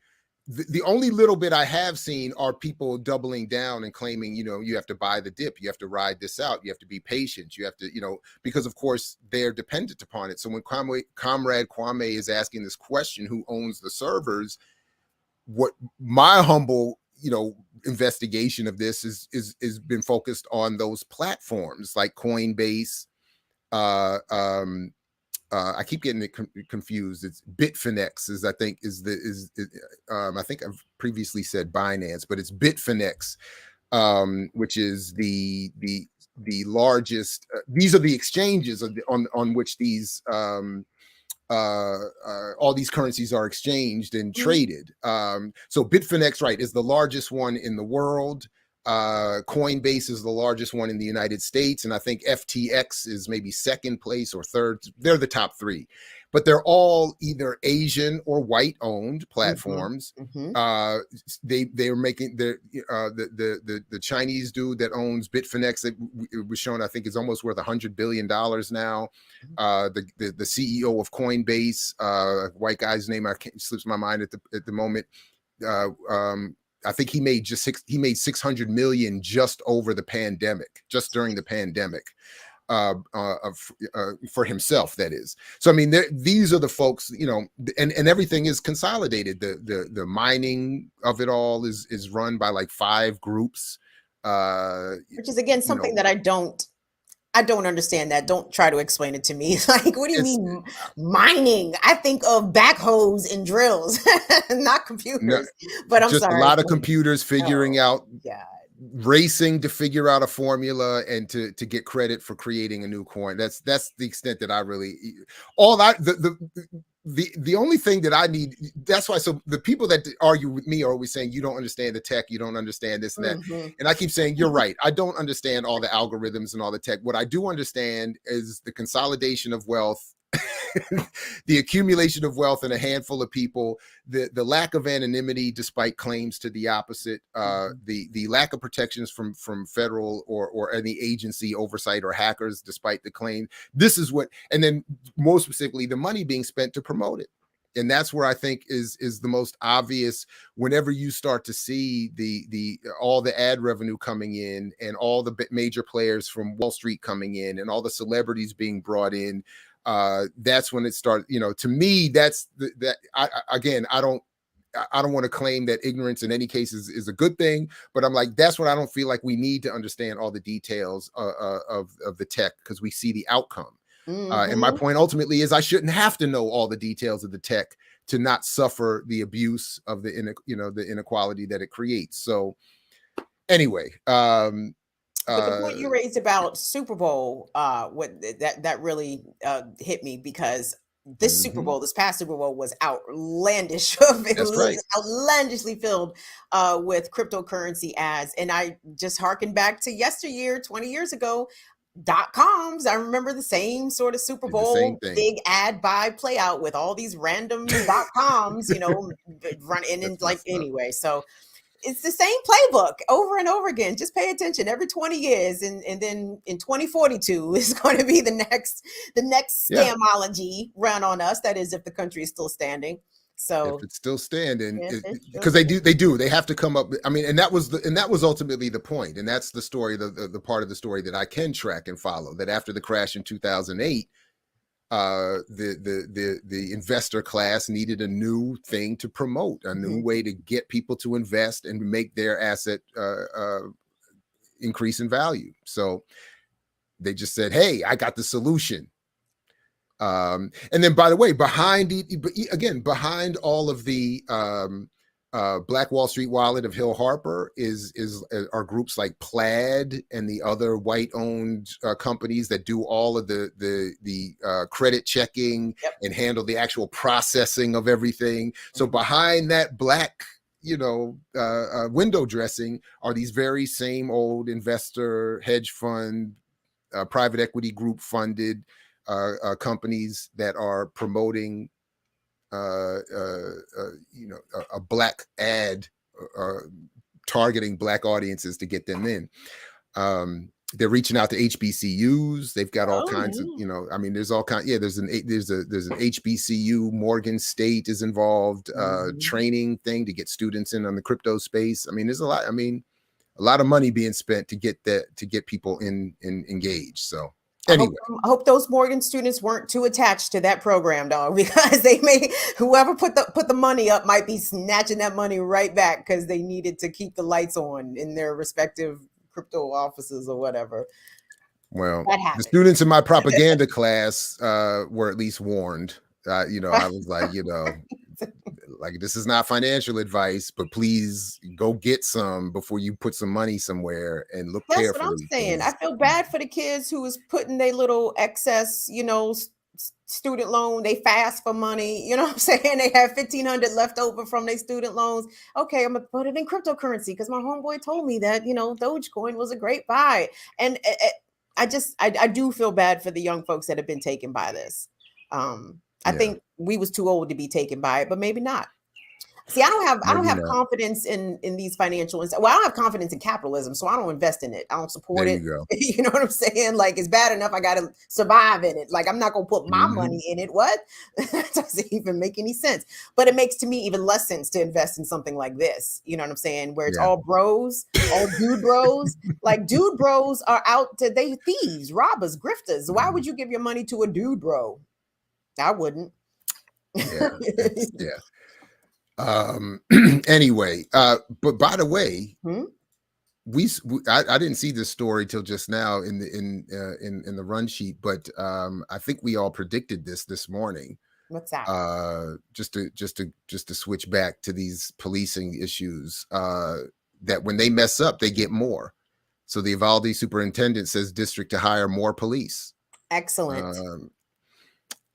The only little bit I have seen are people doubling down and claiming, you have to buy the dip, you have to ride this out, you have to be patient, you have to, because of course they're dependent upon it. So when Comrade Kwame is asking this question, who owns the servers, what my humble, investigation of this is been focused on those platforms like Coinbase, I keep getting it confused. It's Bitfinex I think I've previously said Binance, but it's Bitfinex, which is the largest. These are the exchanges on which these all these currencies are exchanged and traded. So Bitfinex, right, is the largest one in the world. Coinbase is the largest one in the United States, and I think FTX is maybe second place or third. They're the top three, but they're all either Asian or white owned platforms. They're making the Chinese dude that owns Bitfinex, it was shown, I think, is almost worth $100 billion now. The CEO of Coinbase, white guy's name slips my mind at the moment. I think he made $600 million just over the pandemic, just during the pandemic, for himself, that is. So I mean, these are the folks, and everything is consolidated. The mining of it all is run by like 5 groups, which is again something that I don't understand. That. Don't try to explain it to me. Like, what do you mean mining? I think of backhoes and drills, not computers. But I'm just sorry. A lot of computers figuring out, racing to figure out a formula and to get credit for creating a new coin. That's the extent that I really. The only thing that I need, that's why, so the people that argue with me are always saying, you don't understand the tech, you don't understand this and that. And I keep saying, you're right. I don't understand all the algorithms and all the tech. What I do understand is the consolidation of wealth, the accumulation of wealth in a handful of people, the lack of anonymity despite claims to the opposite, the lack of protections from federal or any agency oversight or hackers despite the claim. This is what, and then more specifically, the money being spent to promote it. And that's where I think is the most obvious. Whenever you start to see the all the ad revenue coming in and all the major players from Wall Street coming in and all the celebrities being brought in, that's when it starts. To me, that's I don't want to claim that ignorance in any case is a good thing, but I'm like, that's what I don't feel like we need to understand all the details of the tech, because we see the outcome. And my point ultimately is I shouldn't have to know all the details of the tech to not suffer the abuse of the inequality that it creates. So anyway, but the point you raised about Super Bowl, that really hit me, because this Super Bowl, this past Super Bowl, was outlandish. That's right. Outlandishly filled with cryptocurrency ads. And I just harken back to yesteryear, 20 years ago, .coms. I remember the same sort of Super Bowl big ad buy play out with all these random .coms, running in like anyway. So it's the same playbook over and over again. Just pay attention every 20 years. And then in 2042 is going to be the next scamology run on us. That is, if the country is still standing. So if it's still standing, yes, because they have to come up. I mean, and that was ultimately the point, and that's the story, the part of the story that I can track and follow. That after the crash in 2008, the investor class needed a new thing to promote, a new way to get people to invest and make their asset increase in value. So they just said, "Hey, I got the solution." And then, by the way, behind all of the Black Wall Street wallet of Hill Harper are groups like Plaid and the other white-owned companies that do all of the credit checking and handle the actual processing of everything. So behind that black, window dressing are these very same old investor, hedge fund, private equity group funded companies that are promoting a black ad targeting black audiences to get them in. They're reaching out to HBCUs. They've got all kinds of, I mean, there's all kinds. Yeah, there's an HBCU. Morgan State is involved, training thing to get students in on the crypto space. I mean, there's a lot. I mean, a lot of money being spent to get people engaged. So anyway, I hope those Morgan students weren't too attached to that program, dog, because whoever put the money up might be snatching that money right back because they needed to keep the lights on in their respective crypto offices or whatever. Well, the students in my propaganda class were at least warned. I was like, like, this is not financial advice, but please go get some before you put some money somewhere and look carefully. That's what I'm saying. I feel bad for the kids who was putting their little excess, student loan. They fast for money. You know what I'm saying? They have $1,500 left over from their student loans. Okay, I'm gonna put it in cryptocurrency because my homeboy told me that Dogecoin was a great buy. And I do feel bad for the young folks that have been taken by this. I think we was too old to be taken by it, but maybe not. See, I don't have confidence in these financial. Well, I don't have confidence in capitalism, so I don't invest in it. I don't support it. You know what I'm saying? Like, it's bad enough I got to survive in it. Like, I'm not gonna put my money in it. What? That doesn't even make any sense. But it makes to me even less sense to invest in something like this. You know what I'm saying? Where it's all bros, all dude bros. Like, dude bros are out to they thieves, robbers, grifters. Why would you give your money to a dude bro? I wouldn't. Yeah. Anyway, but by the way, I didn't see this story till just now in the run sheet, but I think we all predicted this morning. What's that? Just to switch back to these policing issues, that when they mess up, they get more. So the Uvalde superintendent says district to hire more police. Excellent.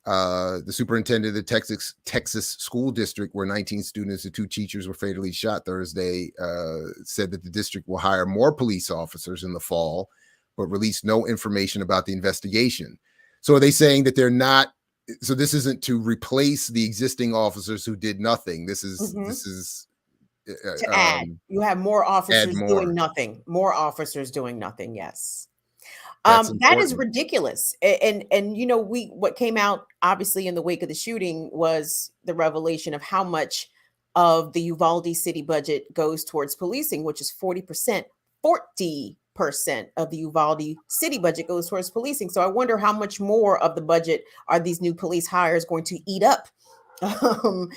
The superintendent of the Texas school district, where 19 students and 2 teachers were fatally shot Thursday, said that the district will hire more police officers in the fall, but released no information about the investigation. So are they saying that they're not? So this isn't to replace the existing officers who did nothing. This is to add. You have more officers doing nothing. More officers doing nothing. Yes. That is ridiculous. And what came out obviously in the wake of the shooting was the revelation of how much of the Uvalde city budget goes towards policing, which is 40%. 40% of the Uvalde city budget goes towards policing. So I wonder how much more of the budget are these new police hires going to eat up. And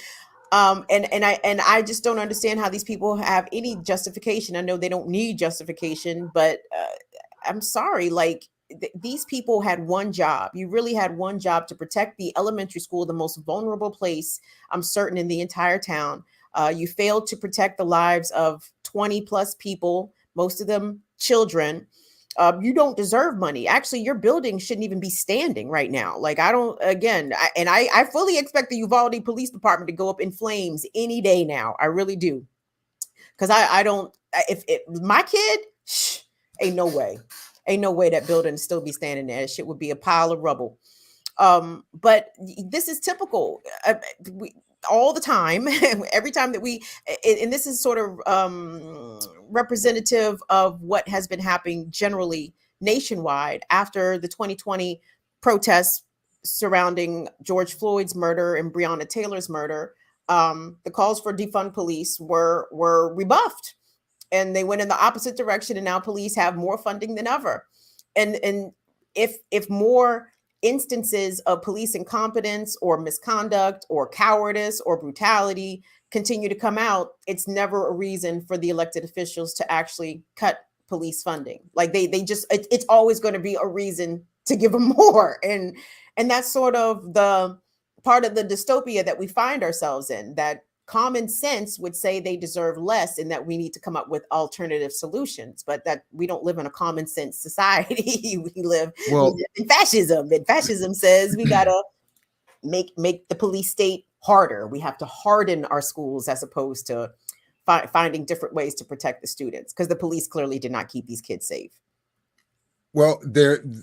I just don't understand how these people have any justification. I know they don't need justification, but I'm sorry, like these people had one job. You really had one job to protect the elementary school, the most vulnerable place, I'm certain, in the entire town. You failed to protect the lives of 20 plus people, most of them children. You don't deserve money. Actually, your building shouldn't even be standing right now. Like, I fully expect the Uvalde Police Department to go up in flames any day now. I really do. Because if my kid, ain't no way that building still be standing there. Shit would be a pile of rubble. But this is typical. All the time, every time that and this is sort of representative of what has been happening generally nationwide after the 2020 protests surrounding George Floyd's murder and Breonna Taylor's murder. the calls for defund police were rebuffed, and they went in the opposite direction. And now police have more funding than ever. And if more instances of police incompetence or misconduct or cowardice or brutality continue to come out, it's never a reason for the elected officials to actually cut police funding. Like they just, it's always going to be a reason to give them more. And that's sort of the part of the dystopia that we find ourselves in, that common sense would say they deserve less and that we need to come up with alternative solutions, but that we don't live in a common sense society. we live in fascism, and fascism says we gotta make the police state harder. We have to harden our schools as opposed to finding different ways to protect the students, because the police clearly did not keep these kids safe. Well,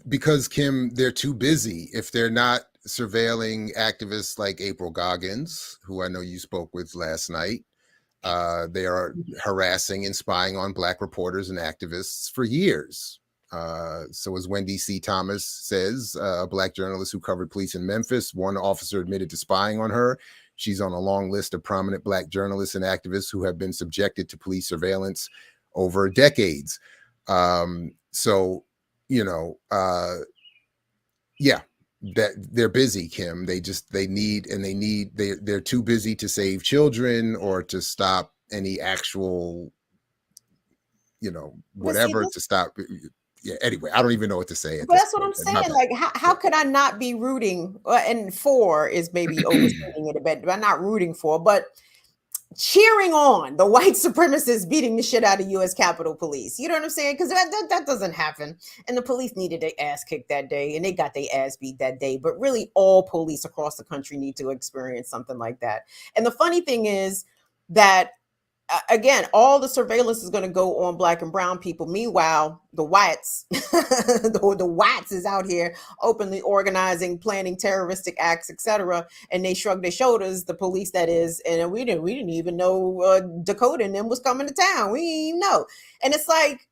because Kim, they're too busy. If they're not surveilling activists like April Goggins, who I know you spoke with last night, they are harassing and spying on Black reporters and activists for years. So as Wendy C. Thomas says, a Black journalist who covered police in Memphis, one officer admitted to spying on her. She's on a long list of prominent Black journalists and activists who have been subjected to police surveillance over decades. So, you know, yeah, that they're busy, Kim. They're too busy to save children or to stop any actual, you know, whatever, to stop. Yeah, anyway, I don't even know what to say. But that's what I'm saying. Like, how could I not be rooting? And for is maybe overstating it a bit, but I'm not rooting for, but cheering on the white supremacists beating the shit out of U.S. Capitol Police. You know what I'm saying? Because that doesn't happen. And the police needed their ass kicked that day, and they got their ass beat that day. But really, all police across the country need to experience something like that. And the funny thing is that, again, all the surveillance is going to go on Black and brown people. Meanwhile, the whites, the whites is out here openly organizing, planning terroristic acts, etc. And they shrug their shoulders, the police that is, and we didn't even know Dakota and them was coming to town. We didn't even know. And it's like,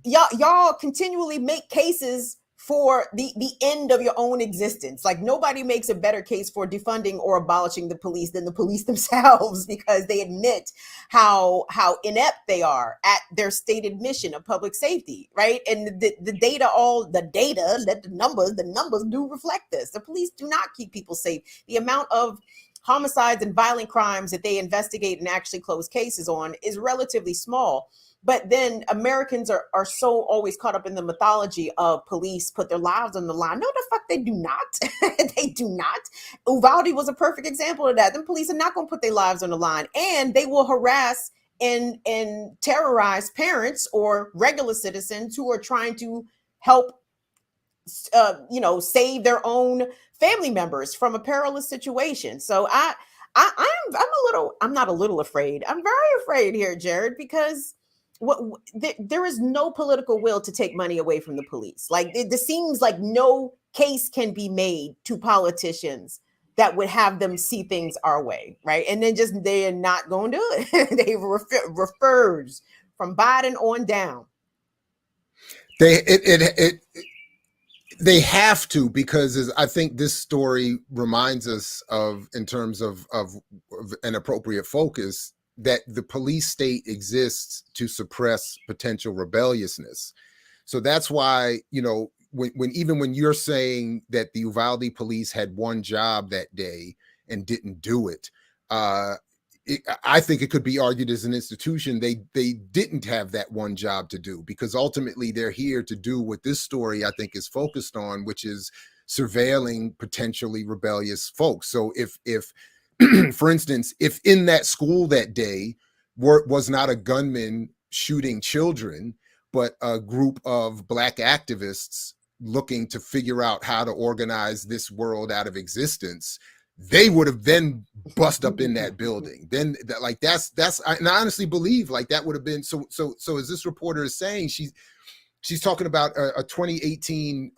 y'all continually make cases for the end of your own existence. Like, nobody makes a better case for defunding or abolishing the police than the police themselves, because they admit how inept they are at their stated mission of public safety, right? And the data, the numbers do reflect this. The police do not keep people safe. The amount of homicides and violent crimes that they investigate and actually close cases on is relatively small. But then Americans are so always caught up in the mythology of police put their lives on the line. No, the fuck they do not. They do not. Uvalde was a perfect example of that. The police are not going to put their lives on the line, and they will harass and terrorize parents or regular citizens who are trying to help, save their own family members from a perilous situation. So I'm not a little afraid. I'm very afraid here, Jared, because there is no political will to take money away from the police. Like, it seems like no case can be made to politicians that would have them see things our way, right? And then they're not going to do it. They refers from Biden on down. They have to, because I think this story reminds us of, in terms of an appropriate focus, that the police state exists to suppress potential rebelliousness. So that's why, when you're saying that the Uvalde police had one job that day and didn't do it, I think it could be argued as an institution they didn't have that one job to do, because ultimately they're here to do what this story, I think, is focused on, which is surveilling potentially rebellious folks. So if for instance, if in that school that day was not a gunman shooting children, but a group of Black activists looking to figure out how to organize this world out of existence, they would have then bust up in that building. Then that's and I honestly believe like that would have been so as this reporter is saying, she's talking about a 2018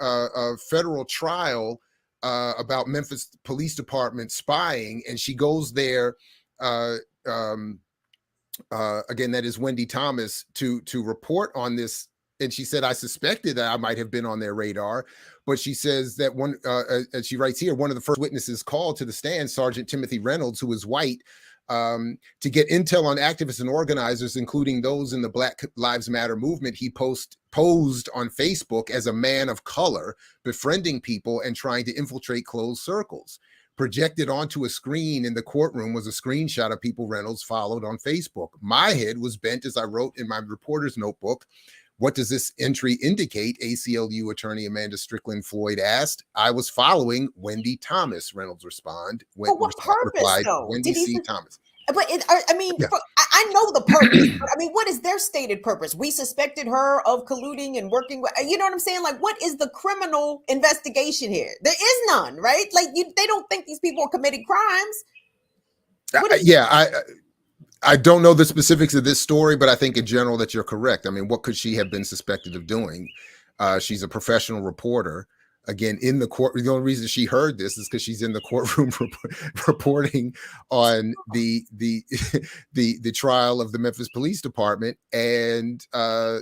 federal trial about Memphis Police Department spying, and she goes there again, that is Wendy Thomas, to report on this. And she said, I suspected that I might have been on their radar. But she says that as she writes here, one of the first witnesses called to the stand, Sergeant Timothy Reynolds, who is white, To get intel on activists and organizers, including those in the Black Lives Matter movement, he posed on Facebook as a man of color, befriending people and trying to infiltrate closed circles. Projected onto a screen in the courtroom was a screenshot of people Reynolds followed on Facebook. My head was bent as I wrote in my reporter's notebook, "What does this entry indicate?" ACLU attorney Amanda Strickland Floyd asked. "I was following Wendy Thomas," Reynolds responded. For what purpose, though? Wendy C. Thomas. But I know the purpose. But I mean, what is their stated purpose? We suspected her of colluding and working with, you know what I'm saying? Like, what is the criminal investigation here? There is none, right? Like, they don't think these people are committing crimes. I don't know the specifics of this story, but I think in general that you're correct. I mean, what could she have been suspected of doing? She's a professional reporter. Again, in the court, the only reason she heard this is because she's in the courtroom reporting on the trial of the Memphis Police Department. And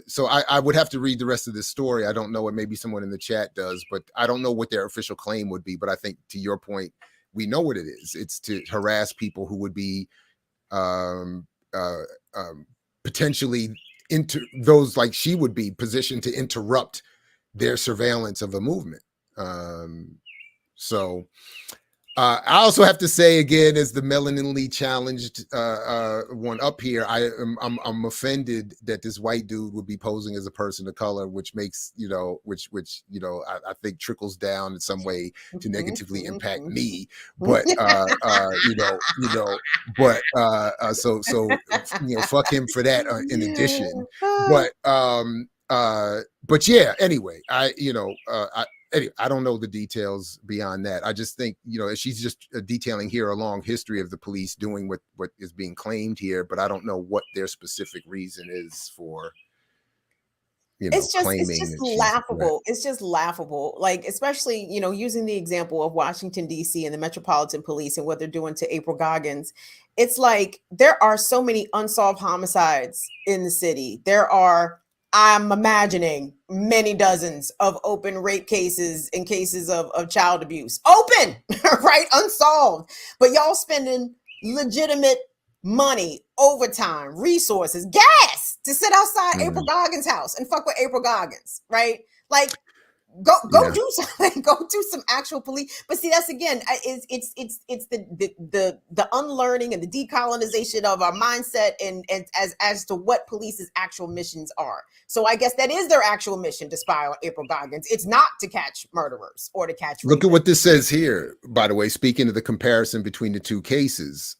so I would have to read the rest of this story. I don't know what maybe someone in the chat does, but I don't know what their official claim would be. But I think to your point, we know what it is. It's to harass people who would be potentially those like she would be positioned to interrupt their surveillance of a movement. So I also have to say again, as the melaninly challenged one up here, I'm offended that this white dude would be posing as a person of color, which makes I think trickles down in some way to negatively impact me. But fuck him for that. In addition, but yeah. Anyway, I don't know the details beyond that. I just think, she's just detailing here a long history of the police doing what is being claimed here, but I don't know what their specific reason is for, it's just laughable. Right. It's just laughable. Like, especially, using the example of Washington, D.C. and the Metropolitan Police and what they're doing to April Goggins. It's like, there are so many unsolved homicides in the city. I'm imagining many dozens of open rape cases and cases of child abuse. Open, right? Unsolved. But y'all spending legitimate money, overtime, resources, gas to sit outside April Goggins' house and fuck with April Goggins, right? Like, go do something. Go do some actual police. But see, that's again, it's the unlearning and the decolonization of our mindset and as to what police's actual missions are. So I guess that is their actual mission, to spy on April Goggins. It's not to catch murderers or to catch. Look at what this says here, by the way, speaking of the comparison between the two cases.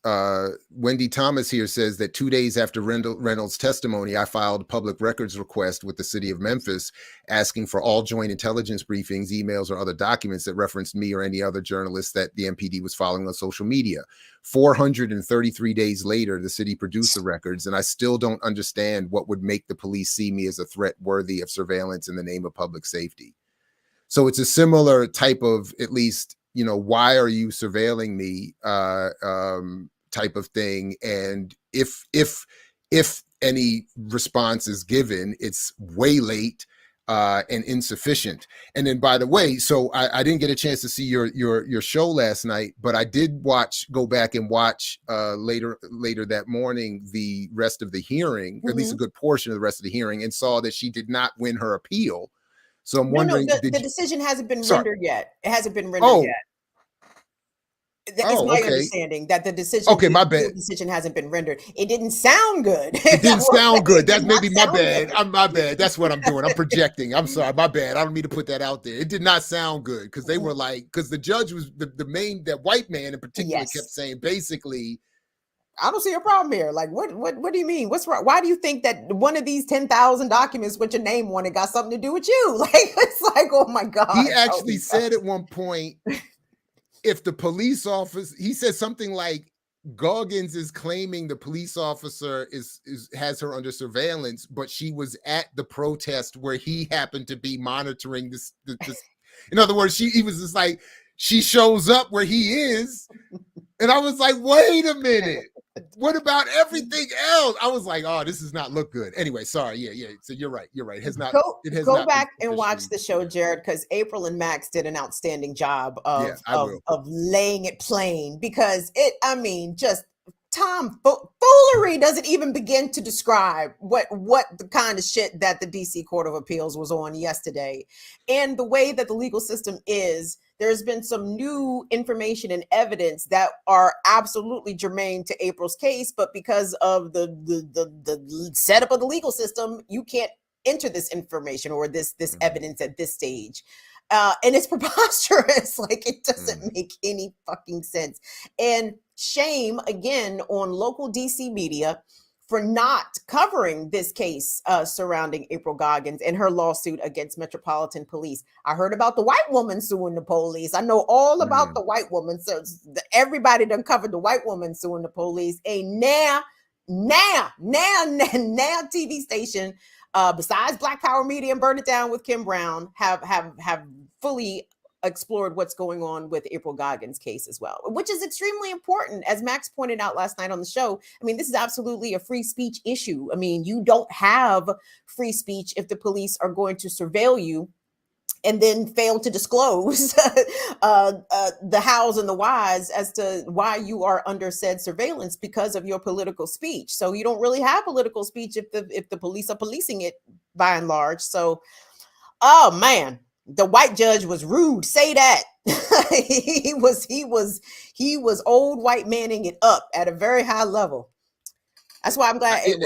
Wendy Thomas here says that 2 days after Reynolds' testimony, I filed a public records request with the city of Memphis asking for all joint intelligence briefings, emails, or other documents that referenced me or any other journalist that the MPD was following on social media. 433 days later, the city produced the records, and I still don't understand what would make the police see me as a threat worthy of surveillance in the name of public safety. So it's a similar type of, at least, why are you surveilling me type of thing. And if any response is given, it's way late and insufficient. And then, by the way, so I didn't get a chance to see your show last night, but I did go back and watch later that morning the rest of the hearing, or at least a good portion of the rest of the hearing, and saw that she did not win her appeal. So I'm wondering, the decision hasn't been rendered yet. It hasn't been rendered yet. It's my understanding that the decision. Okay, my bad. The decision hasn't been rendered. It didn't sound good. It didn't sound good. That's maybe my bad. My bad. That's what I'm doing. I'm projecting. I'm sorry. My bad. I don't mean to put that out there. It did not sound good because they were like, because the judge was that white man in particular kept saying basically, I don't see a problem here. Like, what do you mean? What's wrong? Why do you think that one of these 10,000 documents with your name on it got something to do with you? Like, it's like, oh my God. He actually said at one point, if the police officer, he said something like, Goggins is claiming the police officer has her under surveillance, but she was at the protest where he happened to be monitoring this. In other words, he was just like, she shows up where he is. And I was like, wait a minute. What about everything else? I was like, oh, this does not look good. Anyway, sorry. Yeah. So you're right. It has not. Go back and watch the show, Jared, because April and Max did an outstanding job of laying it plain, because just foolery doesn't even begin to describe what the kind of shit that the DC Court of Appeals was on yesterday. And the way that the legal system is, there's been some new information and evidence that are absolutely germane to April's case, but because of the setup of the legal system, you can't enter this information or this evidence at this stage. And it's preposterous. Like, it doesn't make any fucking sense. And shame again on local DC media for not covering this case surrounding April Goggins and her lawsuit against Metropolitan Police. I heard about the white woman suing the police. I know all about the white woman. So everybody done covered the white woman suing the police. A now TV station, besides Black Power Media and Burn It Down with Kim Brown, have fully explored what's going on with April Goggins' case as well, which is extremely important. As Max pointed out last night on the show, I mean, this is absolutely a free speech issue. I mean, you don't have free speech if the police are going to surveil you and then fail to disclose the hows and the whys as to why you are under said surveillance because of your political speech. So you don't really have political speech if the police are policing it by and large. So, oh man, the white judge was rude. Say that. he was old white manning it up at a very high level. That's why I'm glad it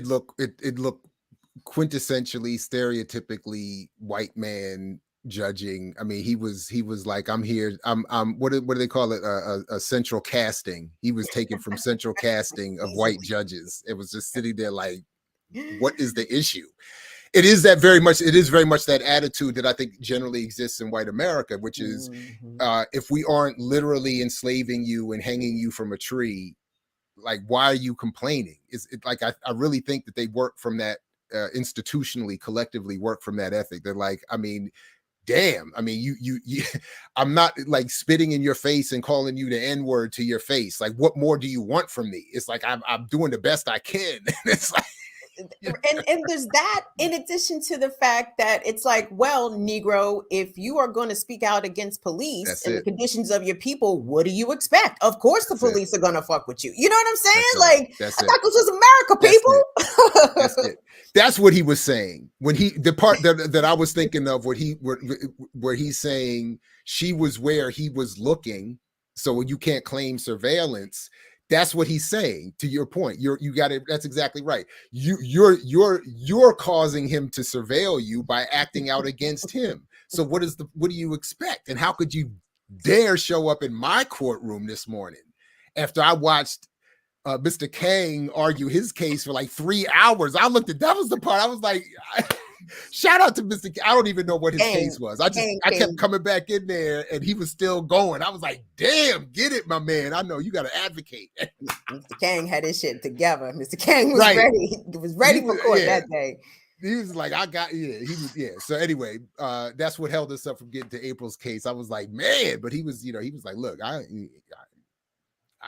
looked quintessentially stereotypically white man judging. I mean, he was like, I'm here, I'm what do they call it, a central casting. He was taken from central casting of white judges. It was just sitting there like, what is the issue? It is very much that attitude that I think generally exists in white America, which is if we aren't literally enslaving you and hanging you from a tree, like, why are you complaining? Is it like, I really think that they work from that institutionally, collectively work from that ethic. They're like, I mean, damn, I mean, you I'm not like spitting in your face and calling you the N-word to your face. Like, what more do you want from me? It's like, I'm doing the best I can. It's like, and there's that, in addition to the fact that it's like, well, Negro, if you are going to speak out against police and the conditions of your people, what do you expect? Of course the police are going to fuck with you. You know what I'm saying? Like, I thought this was America, people. That's it. That's what he was saying. When the part that I was thinking of, where he's saying she was where he was looking, so you can't claim surveillance. That's what he's saying. To your point, you got it. That's exactly right. You're causing him to surveil you by acting out against him. So what do you expect? And how could you dare show up in my courtroom this morning after I watched Mr. Kang argue his case for like 3 hours? I looked at that was the part I was like, shout out to Mr. I don't even know what his case was. I kept coming back in there and he was still going. I was like, damn, get it, my man. I know you got to advocate. Mr. Kang had his shit together. Mr. Kang was ready. He was ready for court that day. He was like, So anyway, that's what held us up from getting to April's case. I was like, man, but he was like, look, I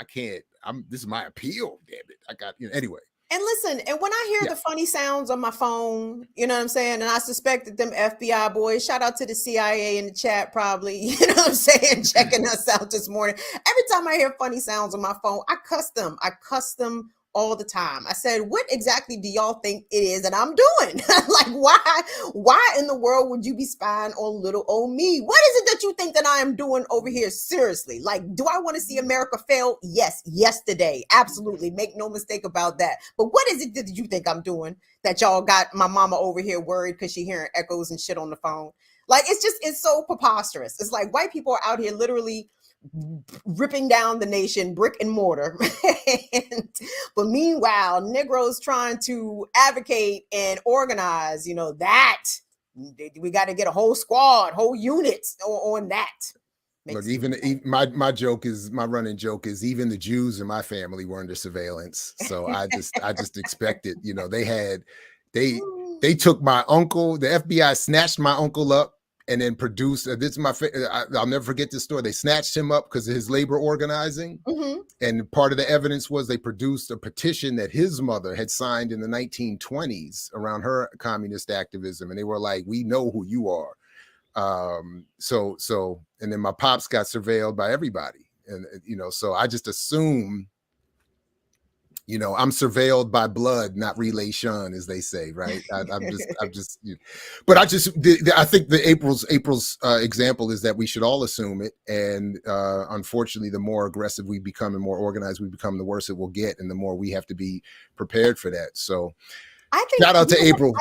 can't, this is my appeal. Damn it. I got, anyway. And listen, and when I hear the funny sounds on my phone, you know what I'm saying? And I suspect that them FBI boys, shout out to the CIA in the chat probably, you know what I'm saying, checking us out this morning. Every time I hear funny sounds on my phone, I cuss them all the time. I said, what exactly do y'all think it is that I'm doing? Like, why in the world would you be spying on little old me? What is it that you think that I am doing over here? Seriously, like, do I want to see America fail? Yes, yesterday. Absolutely. Make no mistake about that. But what is it that you think I'm doing that y'all got my mama over here worried because she hearing echoes and shit on the phone? Like, it's so preposterous. It's like white people are out here literally ripping down the nation brick and mortar. But meanwhile, Negroes trying to advocate and organize, that we got to get a whole squad, whole unit on that. Look, even my running joke is even the Jews in my family were under surveillance. So I just expected, they took my uncle, the FBI snatched my uncle up and then produced, this is my I'll never forget this story. They snatched him up because of his labor organizing. And part of the evidence was they produced a petition that his mother had signed in the 1920s around her communist activism. And they were like, we know who you are. And then my pops got surveilled by everybody. and so I just assume, I'm surveilled by blood, not relation, as they say, right? I'm just, but I think the April's example is that we should all assume it, and unfortunately, the more aggressive we become and more organized we become, the worse it will get, and the more we have to be prepared for that. So, I think, shout out to April.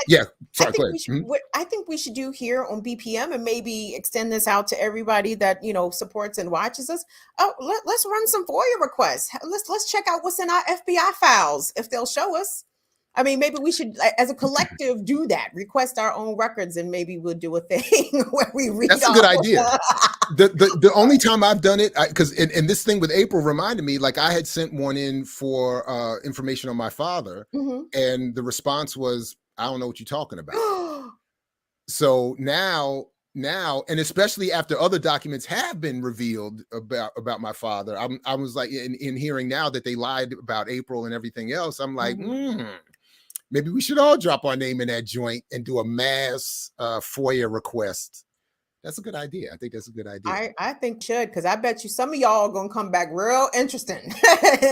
Sorry, go ahead. What I think we should do here on BPM, and maybe extend this out to everybody that supports and watches us. Oh, let's run some FOIA requests. Let's check out what's in our FBI files, if they'll show us. I mean, maybe we should, as a collective, do that. Request our own records, and maybe we'll do a thing where we read. That's a good idea. The only time I've done it, because and this thing with April reminded me, like I had sent one in for information on my father, and the response was, "I don't know what you're talking about." So now, and especially after other documents have been revealed about my father, I was like, in hearing now that they lied about April and everything else, I'm like, maybe we should all drop our name in that joint and do a mass FOIA request. That's a good idea. I think that's a good idea. I think should, because I bet you some of y'all are gonna come back real interesting.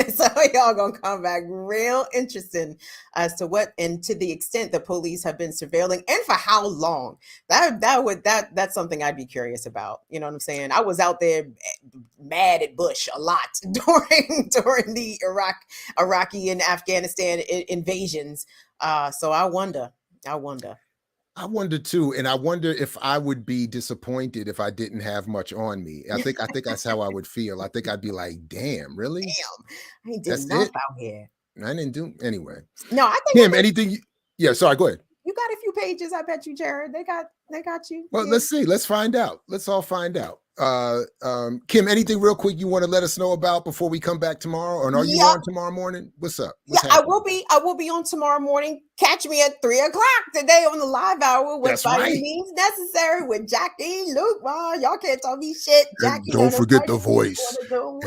Some of y'all gonna come back real interesting as to what and to the extent the police have been surveilling and for how long. That's something I'd be curious about. You know what I'm saying? I was out there mad at Bush a lot during the Iraqi and Afghanistan invasions. So I wonder. I wonder too, and I wonder if I would be disappointed if I didn't have much on me. I think that's how I would feel. I think I'd be like, "Damn, really? Damn, I ain't doing enough out here. I didn't do anyway." No, I think Kim. Anything? Yeah, sorry. Go ahead. You got a few pages, I bet you, Jared. They got you. Well, let's see. Let's find out. Let's all find out. Kim, anything real quick you want to let us know about before we come back tomorrow? Or are you on tomorrow morning? What's up? I will be on tomorrow morning. Catch me at 3:00 today on the live hour with By Any Means Necessary with Jackie Luke. Y'all can't tell me shit. Jackie, don't forget the voice. Y'all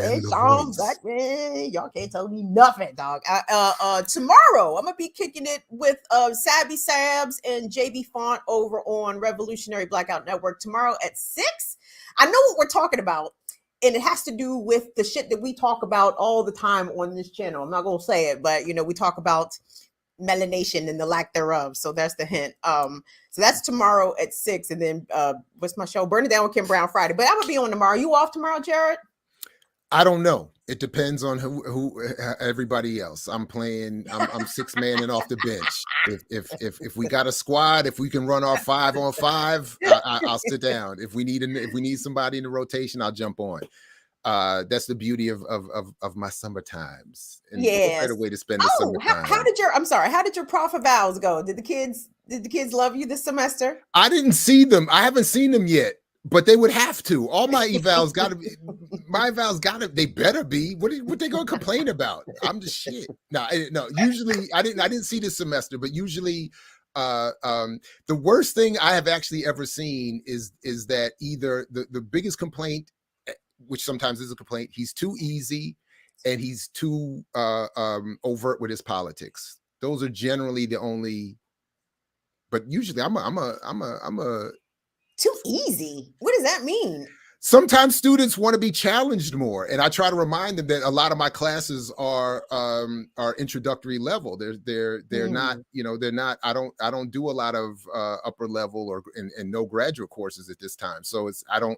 can't tell me nothing, dog. Tomorrow I'm gonna be kicking it with Sabby Sabs and JB Font over on Revolutionary Blackout Network tomorrow at 6. I know what we're talking about, and it has to do with the shit that we talk about all the time on this channel. I'm not going to say it, but, we talk about melanation and the lack thereof. So that's the hint. So that's tomorrow at 6. And then what's my show? Burn It Down with Kim Brown Friday. But I'm going to be on tomorrow. You off tomorrow, Jared? I don't know. It depends on who everybody else. I'm playing. I'm 6-manning off the bench. If we got a squad, if we can run our 5-on-5, I'll sit down. If we need somebody in the rotation, I'll jump on. That's the beauty of my summer times. And yeah, better way to spend the summertime. How did your prof evals go? Did the kids love you this semester? I didn't see them. I haven't seen them yet. But they would have to. All my evals got to be. My evals got to. They better be. What they gonna complain about? I'm just shit. No. Usually, I didn't see this semester, but usually, the worst thing I have actually ever seen is that either the biggest complaint, which sometimes is a complaint, he's too easy, and he's too overt with his politics. Those are generally the only. But usually, I'm a too easy. What does that mean? Sometimes students want to be challenged more, and I try to remind them that a lot of my classes are introductory level. They're not, they're not. I don't do a lot of upper level or and no graduate courses at this time. So it's I don't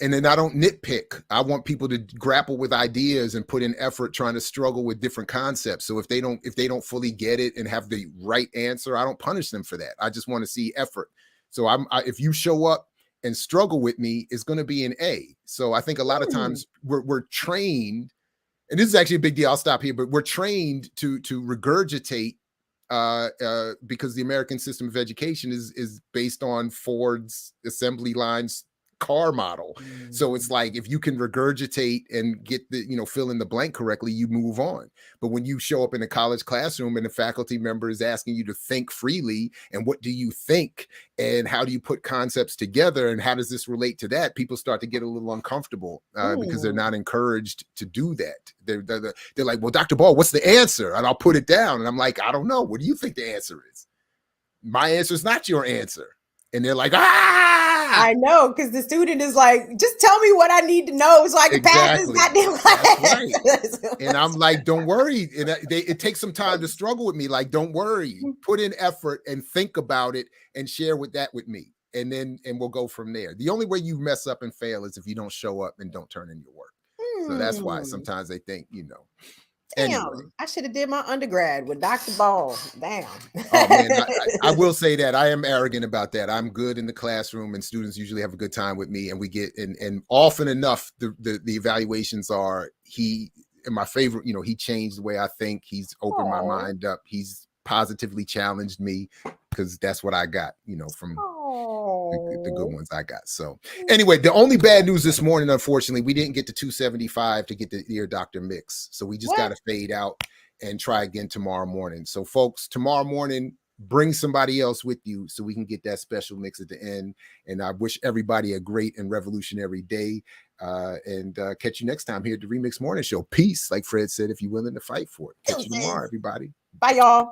and then I don't nitpick. I want people to grapple with ideas and put in effort trying to struggle with different concepts. So if they don't fully get it and have the right answer, I don't punish them for that. I just want to see effort. So if you show up and struggle with me, it's going to be an A. So I think a lot of times we're trained, and this is actually a big deal. I'll stop here, but we're trained to regurgitate because the American system of education is based on Ford's assembly lines car model. So it's like, if you can regurgitate and get the, fill in the blank correctly, you move on. But when you show up in a college classroom and the faculty member is asking you to think freely, and what do you think? And how do you put concepts together? And how does this relate to that? People start to get a little uncomfortable because they're not encouraged to do that. They're like, well, Dr. Ball, what's the answer? And I'll put it down. And I'm like, I don't know. What do you think the answer is? My answer is not your answer. And they're like, ah! I know, because the student is like, just tell me what I need to know so I can pass this goddamn class. That's right. And I'm like, don't worry. And it takes some time to struggle with me. Like, don't worry. Put in effort and think about it and share that with me. And we'll go from there. The only way you mess up and fail is if you don't show up and don't turn in your work. So that's why sometimes they think, Damn, anyway. I should have did my undergrad with Dr. Ball. Damn. Oh man, I will say that I am arrogant about that. I'm good in the classroom, and students usually have a good time with me. And we get and often enough, the evaluations are and my favorite. He changed the way I think. He's opened my mind up. He's positively challenged me because that's what I got. From the good ones I got. So anyway, the only bad news this morning, unfortunately, we didn't get to 275 to get the Dear Dr. mix. So we just got to fade out and try again tomorrow morning. So folks, tomorrow morning, bring somebody else with you so we can get that special mix at the end. And I wish everybody a great and revolutionary day. And catch you next time here at the RemiX Morning Show. Peace, like Fred said, if you're willing to fight for it. Catch you tomorrow, everybody. Bye, y'all.